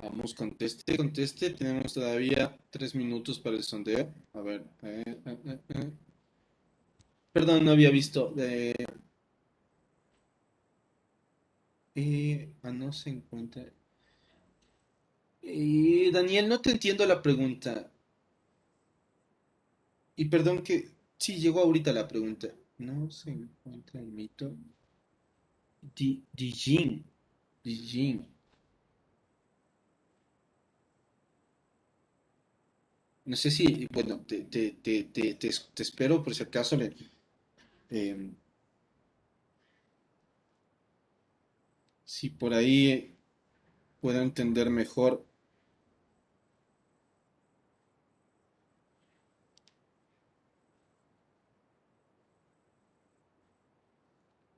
Vamos, conteste, conteste. Tenemos todavía 3 minutos para el sondeo. A ver. Perdón, no había visto. No se encuentra. Daniel, no te entiendo la pregunta. Y perdón que... Sí, llegó ahorita la pregunta. No se encuentra el mito. Dijin. Dijin. No sé si, bueno, te espero por si acaso eh, si por ahí puedo entender mejor.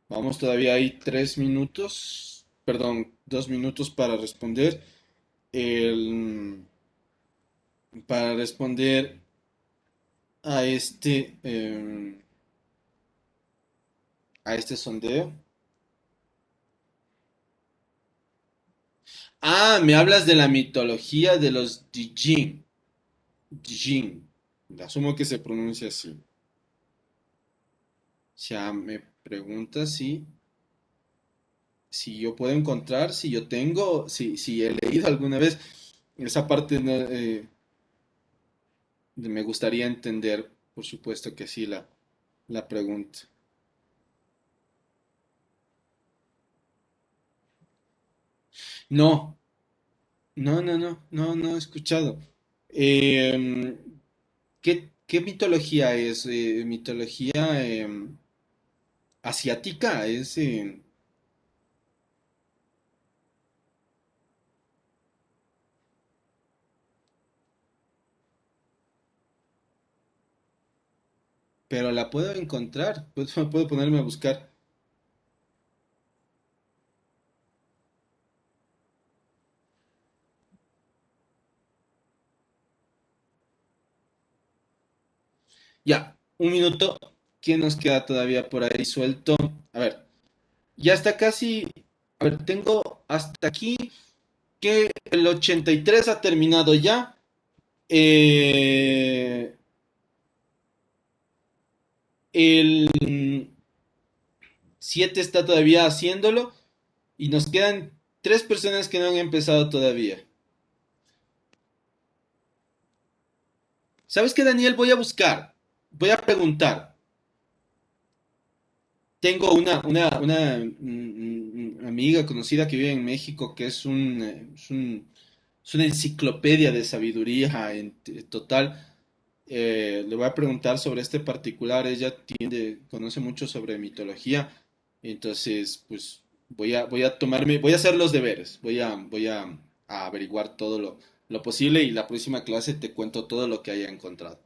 Vamos, todavía hay 3 minutos, perdón, 2 minutos para responder. El, para responder a este sondeo. Ah, me hablas de la mitología de los Dijin. Dijin. Asumo que se pronuncia así. Ya me pregunta si yo puedo encontrar, si yo tengo, si he leído alguna vez esa parte, no, me gustaría entender, por supuesto que sí, la pregunta. No, no he escuchado. Em, ¿qué mitología es? ¿Mitología asiática? Pero la puedo encontrar, puedo ponerme a buscar. Ya, un minuto. ¿Qué nos queda todavía por ahí suelto? A ver, ya está casi. A ver, tengo hasta aquí que el 83 ha terminado ya. Eh, el 7 está todavía haciéndolo. Y nos quedan 3 personas que no han empezado todavía. ¿Sabes qué, Daniel? Voy a buscar. Voy a preguntar. Tengo una amiga conocida que vive en México que es una enciclopedia de sabiduría total. Le voy a preguntar sobre este particular. Ella conoce mucho sobre mitología. Entonces, pues voy a hacer los deberes. A averiguar todo lo posible y la próxima clase te cuento todo lo que haya encontrado.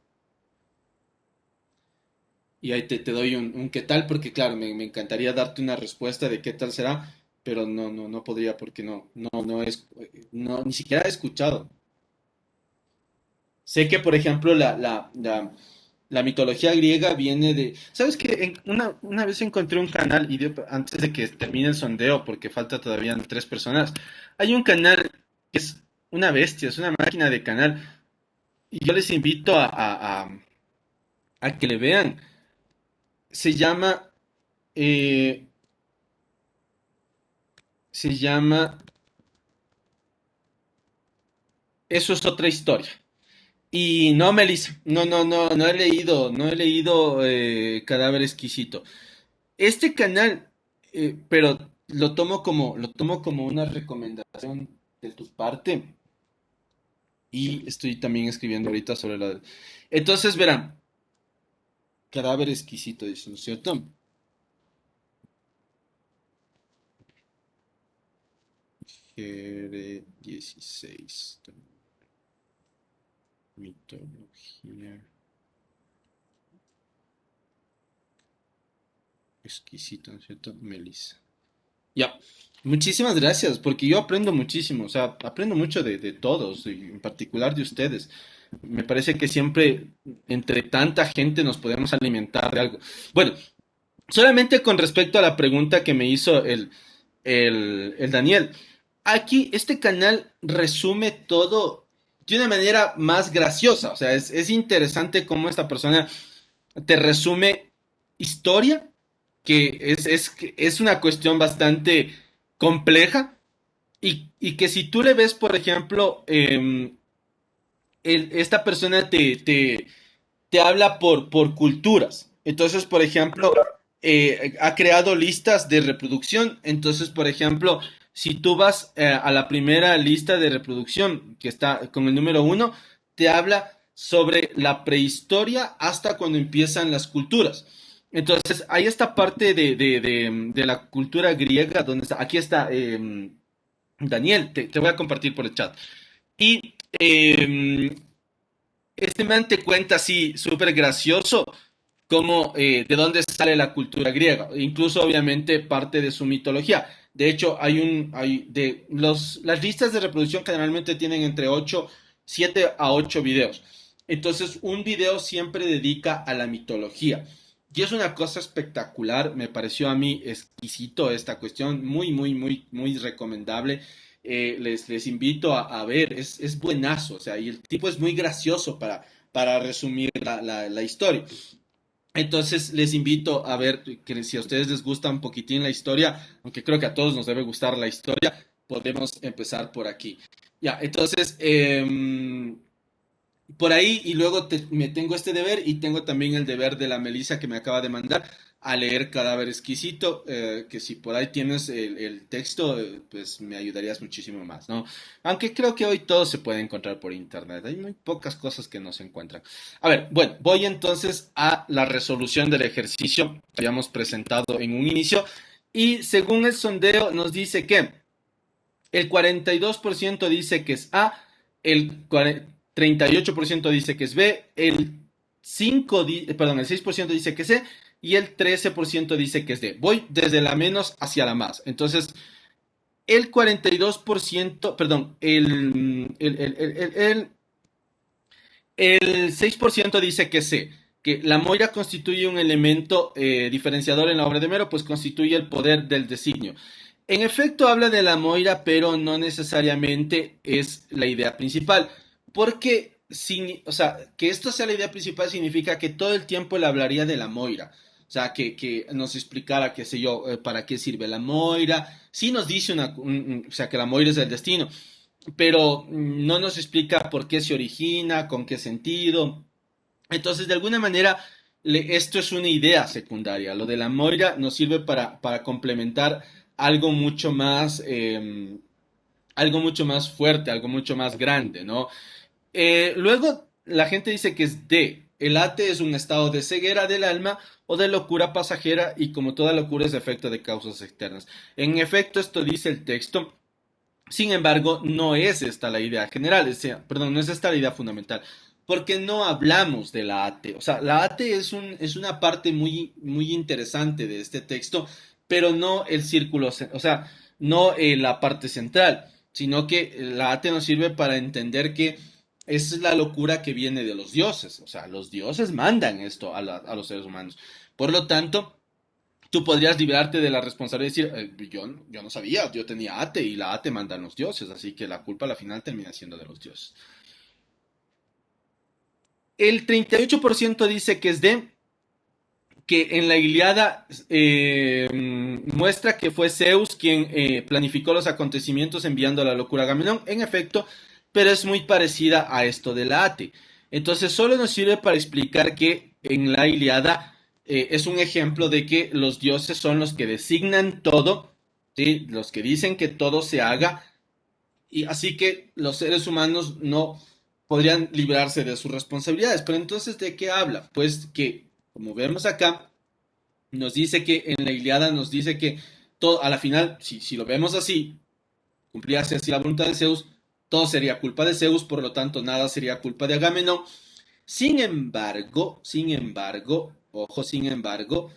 y ahí te doy un qué tal, porque claro, me encantaría darte una respuesta de qué tal será, pero no podría porque no es, no, ni siquiera he escuchado. Sé que, por ejemplo, la mitología griega viene de... ¿Sabes qué? Una vez encontré un canal, antes de que termine el sondeo, porque falta todavía tres personas, hay un canal que es una bestia, es una máquina de canal, y yo les invito a que le vean. Se llama... eh, se llama... Eso es otra historia. Y no, Melissa, no he leído Cadáver Exquisito. Este canal, pero lo tomo como una recomendación de tu parte y estoy también escribiendo ahorita sobre la... Entonces, verán, cadáver exquisito, dice, ¿no es cierto? Gere 16, mitología exquisito, ¿no es cierto? Melissa. Ya, muchísimas gracias, porque yo aprendo muchísimo, o sea, aprendo mucho de todos, y en particular de ustedes. Me parece que siempre entre tanta gente nos podemos alimentar de algo. Bueno, solamente con respecto a la pregunta que me hizo el Daniel, aquí este canal resume todo de una manera más graciosa, o sea, es interesante cómo esta persona te resume historia, que es una cuestión bastante compleja, y que si tú le ves, por ejemplo, esta persona te habla por culturas. Entonces, por ejemplo, ha creado listas de reproducción. Entonces, por ejemplo, si tú vas a la primera lista de reproducción, que está con el número uno, te habla sobre la prehistoria hasta cuando empiezan las culturas. Entonces, hay esta parte de la cultura griega, donde está, aquí está Daniel, te voy a compartir por el chat. Y este man te cuenta así, súper gracioso, cómo, de dónde sale la cultura griega, incluso obviamente parte de su mitología. De hecho, las listas de reproducción generalmente tienen entre 8 7 a 8 videos. Entonces, un video siempre dedica a la mitología. Y es una cosa espectacular, me pareció a mí exquisito esta cuestión, muy recomendable. Les invito a ver, es buenazo, o sea, y el tipo es muy gracioso para resumir la historia. Entonces les invito a ver que si a ustedes les gusta un poquitín la historia, aunque creo que a todos nos debe gustar la historia, podemos empezar por aquí. Ya, entonces, por ahí y luego me tengo este deber y tengo también el deber de la Melissa que me acaba de mandar a leer Cadáver Exquisito, que si por ahí tienes el texto, pues me ayudarías muchísimo más, ¿no? Aunque creo que hoy todo se puede encontrar por internet, hay muy pocas cosas que no se encuentran. A ver, bueno, voy entonces a la resolución del ejercicio que habíamos presentado en un inicio y según el sondeo nos dice que el 42% dice que es A, el 38% dice que es B, el 6% dice que es C y el 13% dice que es D. Voy desde la menos hacia la más. Entonces, el 42%, perdón, el 6% dice que C, que la Moira constituye un elemento diferenciador en la obra de Homero, pues constituye el poder del designio. En efecto, habla de la Moira, pero no necesariamente es la idea principal, porque, o sea, que esto sea la idea principal significa que todo el tiempo él hablaría de la Moira. O sea, que nos explicara, qué sé yo, para qué sirve la Moira. Sí nos dice o sea, que la Moira es el destino, pero no nos explica por qué se origina, con qué sentido. Entonces, de alguna manera, esto es una idea secundaria. Lo de la Moira nos sirve para complementar algo algo mucho más fuerte, algo mucho más grande, ¿no? Luego, la gente dice que es D. El ate es un estado de ceguera del alma o de locura pasajera y como toda locura es efecto de causas externas. En efecto, esto dice el texto. Sin embargo, no es esta la idea general, perdón, no es esta la idea fundamental. porque no hablamos de la AT. O sea, la AT es una parte muy, muy interesante de este texto, pero no el círculo, o sea, no la parte central, sino que la AT nos sirve para entender que esa es la locura que viene de los dioses. O sea, los dioses mandan esto a los seres humanos. Por lo tanto, tú podrías liberarte de la responsabilidad y decir, yo no sabía, yo tenía ATE y la ATE mandan los dioses, así que la culpa a la final termina siendo de los dioses. El 38% dice que es de que en la Iliada muestra que fue Zeus quien planificó los acontecimientos enviando la locura a Agamenón, en efecto, pero es muy parecida a esto de la Ate. Entonces solo nos sirve para explicar que en la Iliada es un ejemplo de que los dioses son los que designan todo, ¿sí? Los que dicen que todo se haga, y así que los seres humanos no podrían librarse de sus responsabilidades. Pero entonces, ¿de qué habla? Pues que, como vemos acá, nos dice que en la Iliada nos dice que todo, a la final, si lo vemos así, cumplíase así la voluntad de Zeus, todo sería culpa de Zeus, por lo tanto nada sería culpa de Agamenón. Ojo, sin embargo,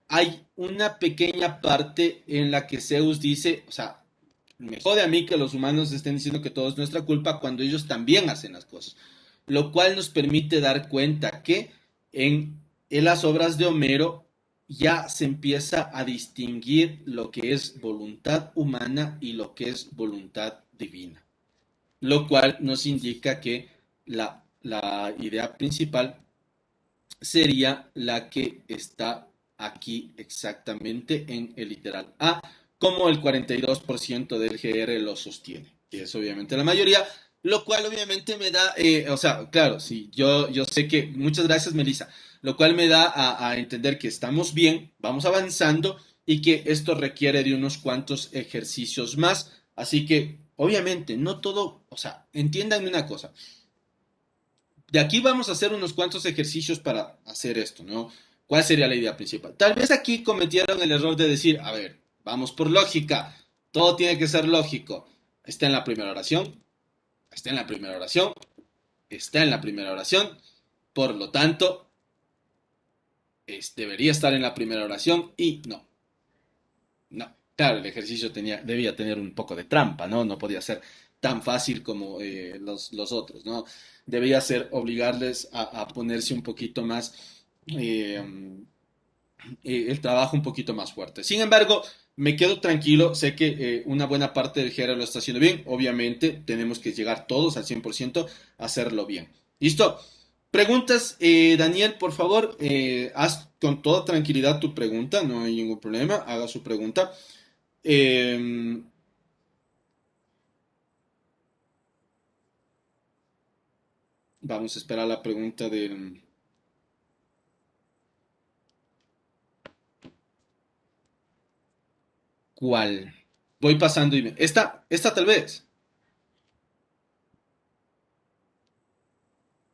hay una pequeña parte en la que Zeus dice, o sea, me jode a mí que los humanos estén diciendo que todo es nuestra culpa cuando ellos también hacen las cosas. Lo cual nos permite dar cuenta que en las obras de Homero ya se empieza a distinguir lo que es voluntad humana y lo que es voluntad divina. Lo cual nos indica que la idea principal sería la que está aquí exactamente en el literal A, como el 42% del GR lo sostiene, que es obviamente la mayoría, lo cual obviamente me da, o sea, claro, sí, yo sé que, muchas gracias Melissa, lo cual me da a entender que estamos bien, vamos avanzando y que esto requiere de unos cuantos ejercicios más, así que obviamente no todo, o sea, entiéndanme una cosa, de aquí vamos a hacer unos cuantos ejercicios para hacer esto, ¿no? ¿Cuál sería la idea principal? Tal vez aquí cometieron el error de decir, a ver, vamos por lógica, todo tiene que ser lógico. Está en la primera oración, está en la primera oración, está en la primera oración, por lo tanto, debería estar en la primera oración y no, no. Claro, el ejercicio debía tener un poco de trampa, ¿no? No podía ser tan fácil como los otros, ¿no? Debía ser obligarles a ponerse un poquito más, eh, el trabajo un poquito más fuerte. Sin embargo, me quedo tranquilo, sé que una buena parte del GR lo está haciendo bien, obviamente tenemos que llegar todos al 100% a hacerlo bien. ¿Listo? Preguntas, Daniel, por favor, haz con toda tranquilidad tu pregunta, no hay ningún problema, haga su pregunta. Eh, Vamos a esperar la pregunta del... ¿Cuál? Voy pasando y... Esta tal vez.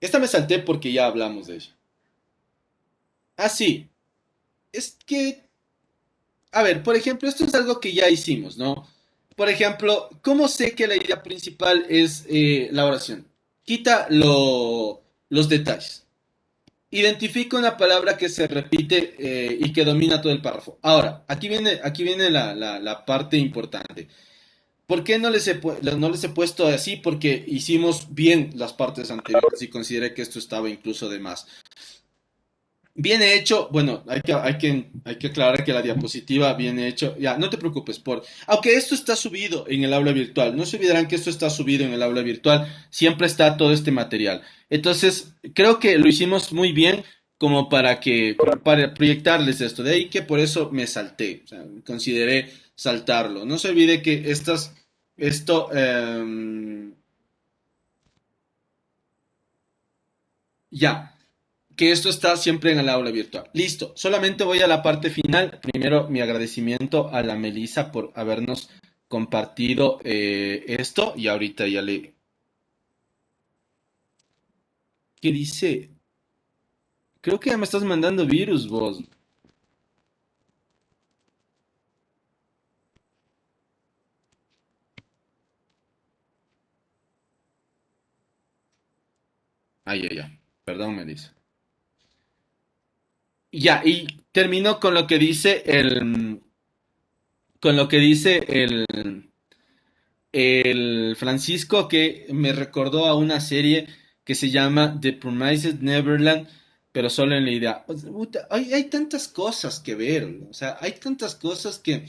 Esta me salté porque ya hablamos de ella. Ah, sí. Es que... A ver, por ejemplo, esto es algo que ya hicimos, ¿no? Por ejemplo, ¿cómo sé que la idea principal es la oración? Quita los detalles. Identifica una palabra que se repite y que domina todo el párrafo. Ahora, aquí viene la parte importante. ¿Por qué no les he puesto así? Porque hicimos bien las partes anteriores y consideré que esto estaba incluso de más. Viene hecho, bueno, hay que aclarar que la diapositiva viene hecho, ya, no te preocupes aunque esto está subido en el aula virtual, no se olvidarán que esto está subido en el aula virtual, siempre está todo este material. Entonces, creo que lo hicimos muy bien como para proyectarles esto, de ahí que por eso me salté, o sea, consideré saltarlo. No se olvide que esto, ya. Que esto está siempre en el aula virtual. Listo, solamente voy a la parte final. Primero, mi agradecimiento a la Melissa por habernos compartido esto y ahorita ya le... ¿Qué dice? Creo que ya me estás mandando virus vos. Ay, ay, ay. Perdón, me dice. Ya, y termino con lo que dice con lo que dice el Francisco, que me recordó a una serie que se llama The Promised Neverland, pero solo en la idea. O sea, puta, hay tantas cosas que ver, o sea, hay tantas cosas que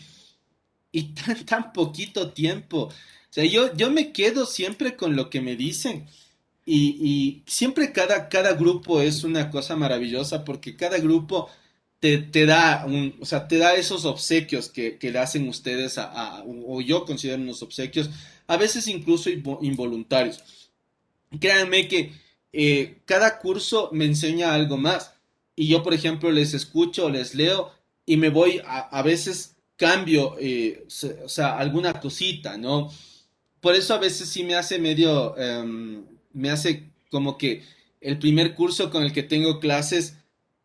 y tan poquito tiempo. O sea, yo me quedo siempre con lo que me dicen. Y siempre cada grupo es una cosa maravillosa porque cada grupo te da o sea, te da esos obsequios que le hacen ustedes o yo considero unos obsequios, a veces incluso involuntarios. Créanme que cada curso me enseña algo más. Y yo, por ejemplo, les escucho, les leo y me voy a veces cambio, o sea, alguna cosita, ¿no? Por eso a veces sí me hace medio, me hace como que el primer curso con el que tengo clases,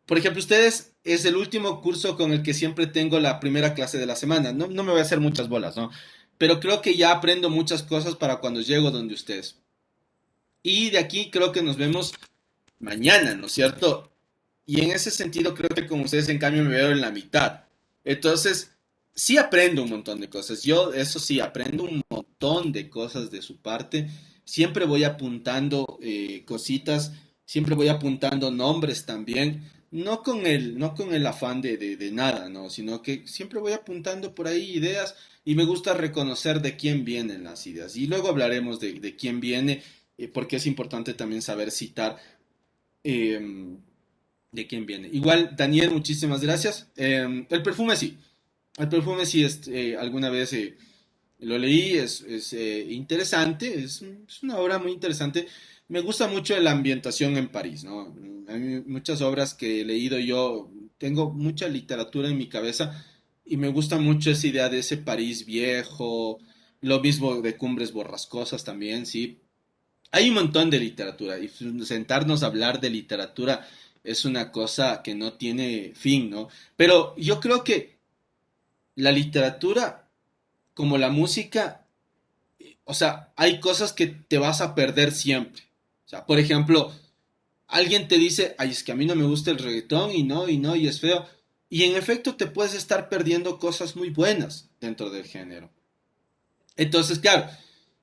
por ejemplo, ustedes es el último curso con el que siempre tengo la primera clase de la semana. No, no me voy a hacer muchas bolas, ¿no? Pero creo que ya aprendo muchas cosas para cuando llego donde ustedes. Y de aquí creo que nos vemos mañana, ¿no es cierto? Y en ese sentido creo que con ustedes en cambio me veo en la mitad. Entonces, sí aprendo un montón de cosas. Yo, eso sí, aprendo un montón de cosas de su parte. Siempre voy apuntando cositas, siempre voy apuntando nombres también. No con el afán de nada, ¿no? Sino que siempre voy apuntando por ahí ideas y me gusta reconocer de quién vienen las ideas. Y luego hablaremos de quién viene, porque es importante también saber citar. em, de quién viene. Igual, Daniel, muchísimas gracias. El perfume sí, alguna vez lo leí, es interesante, es una obra muy interesante. Me gusta mucho la ambientación en París, ¿no? Hay muchas obras que he leído yo, tengo mucha literatura en mi cabeza y me gusta mucho esa idea de ese París viejo, lo mismo de Cumbres Borrascosas también, sí. Hay un montón de literatura y sentarnos a hablar de literatura es una cosa que no tiene fin, ¿no? Pero yo creo que la literatura, como la música, o sea, hay cosas que te vas a perder siempre. O sea, por ejemplo, alguien te dice, ay, es que a mí no me gusta el reggaetón y no, y es feo. Y en efecto te puedes estar perdiendo cosas muy buenas dentro del género. Entonces, claro,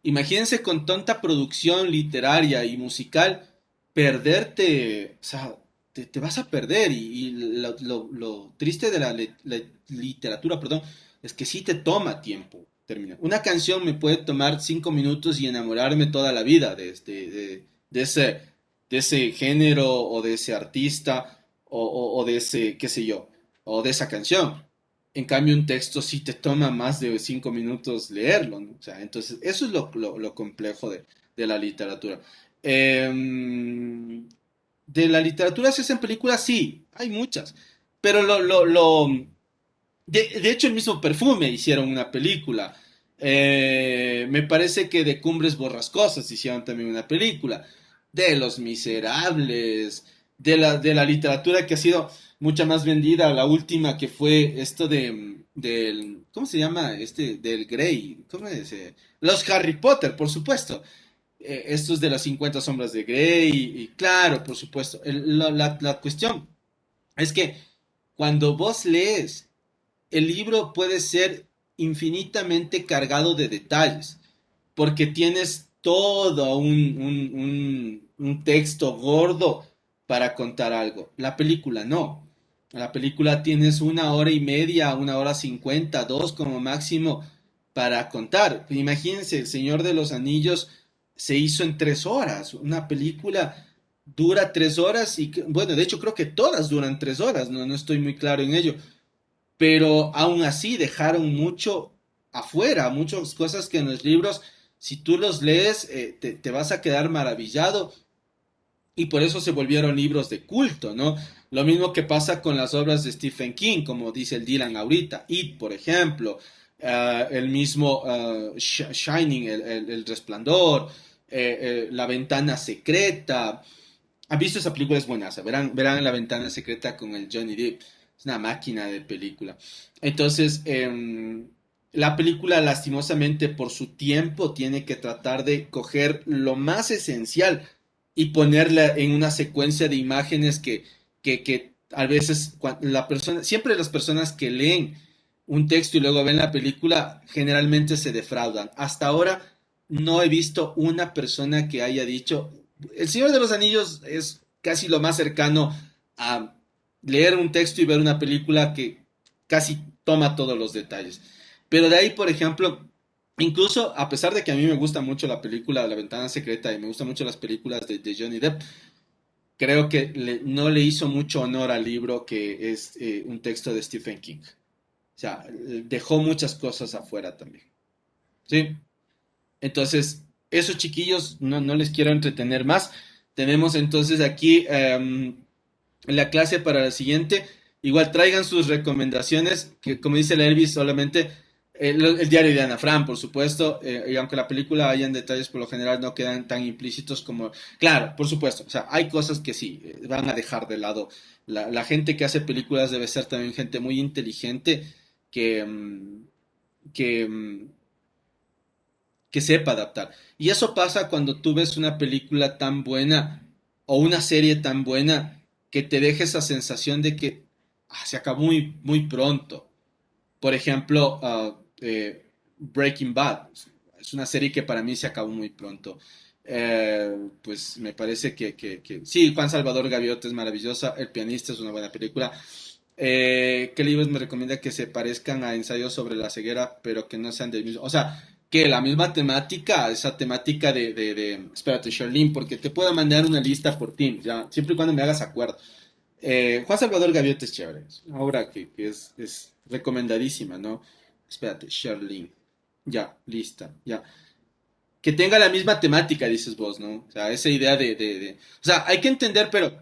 imagínense con tanta producción literaria y musical, perderte, o sea, te vas a perder. Y lo triste de la literatura, perdón, es que sí te toma tiempo terminar. Una canción me puede tomar 5 minutos y enamorarme toda la vida de ese, de ese género o de ese artista o de ese, qué sé yo, o de esa canción. En cambio, un texto sí te toma más de 5 minutos leerlo, ¿no? O sea, entonces, eso es lo complejo de la literatura. De la literatura, si es en películas, sí, hay muchas. Pero de hecho, el mismo Perfume hicieron una película. Me parece que de Cumbres Borrascosas hicieron también una película. De Los Miserables, de la literatura que ha sido mucha más vendida, la última que fue esto del, ¿cómo se llama? Del Grey, ¿cómo es? Los Harry Potter, por supuesto. Estos de las 50 sombras de Grey, y claro, por supuesto. La cuestión es que cuando vos lees el libro puede ser infinitamente cargado de detalles, porque tienes todo un texto gordo para contar algo. La película no. La película tienes 1 hora y media, 1 hora 50, dos como máximo para contar. Imagínense, El Señor de los Anillos se hizo en 3 horas. Una película dura 3 horas y, bueno, de hecho creo que todas duran 3 horas, no estoy muy claro en ello, pero aún así dejaron mucho afuera, muchas cosas que en los libros, si tú los lees, te vas a quedar maravillado y por eso se volvieron libros de culto, ¿no? Lo mismo que pasa con las obras de Stephen King, como dice el Dylan ahorita, It, por ejemplo, el mismo Shining, el Resplandor, La Ventana Secreta. ¿Han visto esa película? Es buena, verán La Ventana Secreta con el Johnny Depp. Es una máquina de película. Entonces, la película lastimosamente por su tiempo tiene que tratar de coger lo más esencial y ponerla en una secuencia de imágenes que a veces la persona, siempre las personas que leen un texto y luego ven la película generalmente se defraudan. Hasta ahora no he visto una persona que haya dicho, El Señor de los Anillos es casi lo más cercano a leer un texto y ver una película que casi toma todos los detalles. Pero de ahí, por ejemplo, incluso a pesar de que a mí me gusta mucho la película La Ventana Secreta y me gustan mucho las películas de Johnny Depp, creo que no le hizo mucho honor al libro que es un texto de Stephen King. O sea, dejó muchas cosas afuera también. ¿Sí? Entonces, esos chiquillos no les quiero entretener más. Tenemos entonces aquí la clase para la siguiente. Igual traigan sus recomendaciones, que como dice la Elvis, solamente el diario de Ana Fran, por supuesto, y aunque la película hayan detalles, por lo general no quedan tan implícitos como... Claro, por supuesto, o sea, hay cosas que sí, van a dejar de lado. La gente que hace películas debe ser también gente muy inteligente que, que, que sepa adaptar. Y eso pasa cuando tú ves una película tan buena o una serie tan buena que te deja esa sensación de que se acabó muy pronto. Por ejemplo, Breaking Bad. Es una serie que para mí se acabó muy pronto. Pues me parece que sí, Juan Salvador Gaviota es maravillosa, El pianista es una buena película. ¿Qué libros me recomienda que se parezcan a ensayos sobre la ceguera, pero que no sean del mismo? O sea, que la misma temática, esa temática espérate, Charlene, porque te puedo mandar una lista por Teams, ya, siempre y cuando me hagas acuerdo. Juan Salvador Gaviota es chévere, es una obra que es recomendadísima, ¿no? Espérate, Charlene, ya, lista, ya. Que tenga la misma temática, dices vos, ¿no? O sea, esa idea O sea, hay que entender, pero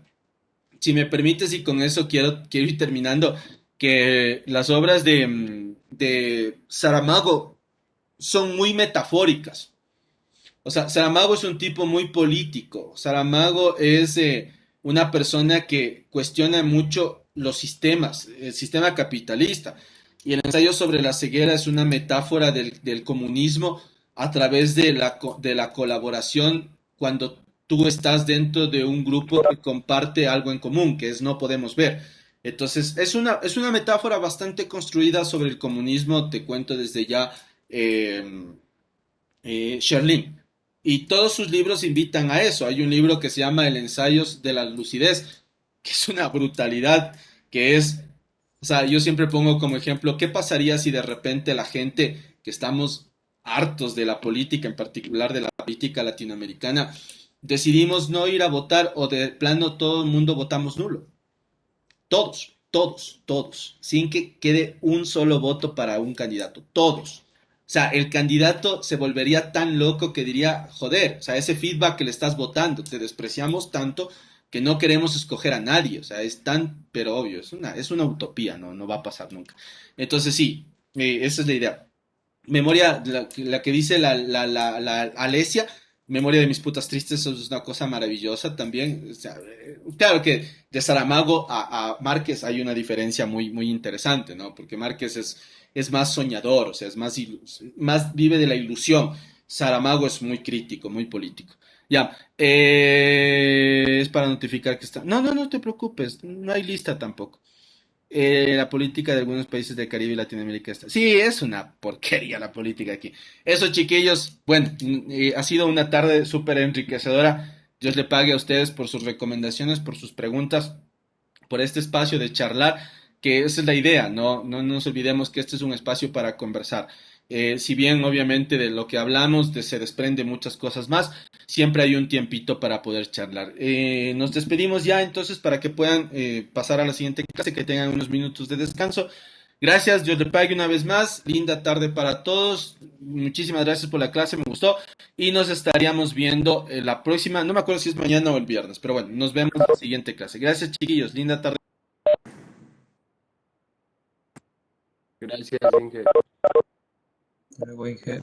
si me permites y con eso quiero ir terminando, que las obras de Saramago son muy metafóricas. O sea, Saramago es un tipo muy político. Saramago es una persona que cuestiona mucho los sistemas, el sistema capitalista. Y el ensayo sobre la ceguera es una metáfora del comunismo a través de la colaboración cuando tú estás dentro de un grupo que comparte algo en común, que es no podemos ver. Entonces, es una metáfora bastante construida sobre el comunismo, te cuento desde ya, Sherlyn. Y todos sus libros invitan a eso. Hay un libro que se llama El ensayo de la lucidez, que es una brutalidad, que es, o sea, yo siempre pongo como ejemplo, ¿qué pasaría si de repente la gente que estamos hartos de la política, en particular de la política latinoamericana, decidimos no ir a votar o de plano todo el mundo votamos nulo? Todos, sin que quede un solo voto para un candidato, todos. O sea, el candidato se volvería tan loco que diría, joder, o sea, ese feedback que le estás votando, te despreciamos tanto que no queremos escoger a nadie, o sea, es tan, pero obvio, es una utopía, no va a pasar nunca. Entonces sí, esa es la idea. Memoria, la que dice la Alesia, Memoria de mis putas tristes, eso es una cosa maravillosa también. O sea, claro que de Saramago a Márquez hay una diferencia muy interesante, ¿no? Porque Márquez es más soñador, o sea, más vive de la ilusión. Saramago es muy crítico, muy político. Ya, es para notificar que está... No te preocupes, no hay lista tampoco. La política de algunos países de Caribe y Latinoamérica está. Sí, es una porquería la política aquí. Eso, chiquillos, bueno, ha sido una tarde súper enriquecedora. Dios le pague a ustedes por sus recomendaciones, por sus preguntas, por este espacio de charlar, que esa es la idea, no nos olvidemos que este es un espacio para conversar. Si bien obviamente de lo que hablamos se desprende muchas cosas más, siempre hay un tiempito para poder charlar. Nos despedimos ya entonces para que puedan pasar a la siguiente clase, que tengan unos minutos de descanso. Gracias, Dios le pague una vez más. Linda tarde para todos. Muchísimas gracias por la clase, me gustó. Y nos estaríamos viendo la próxima, no me acuerdo si es mañana o el viernes, pero bueno, nos vemos en la siguiente clase. Gracias, chiquillos. Linda tarde.
Gracias, Inge.
Luego dije,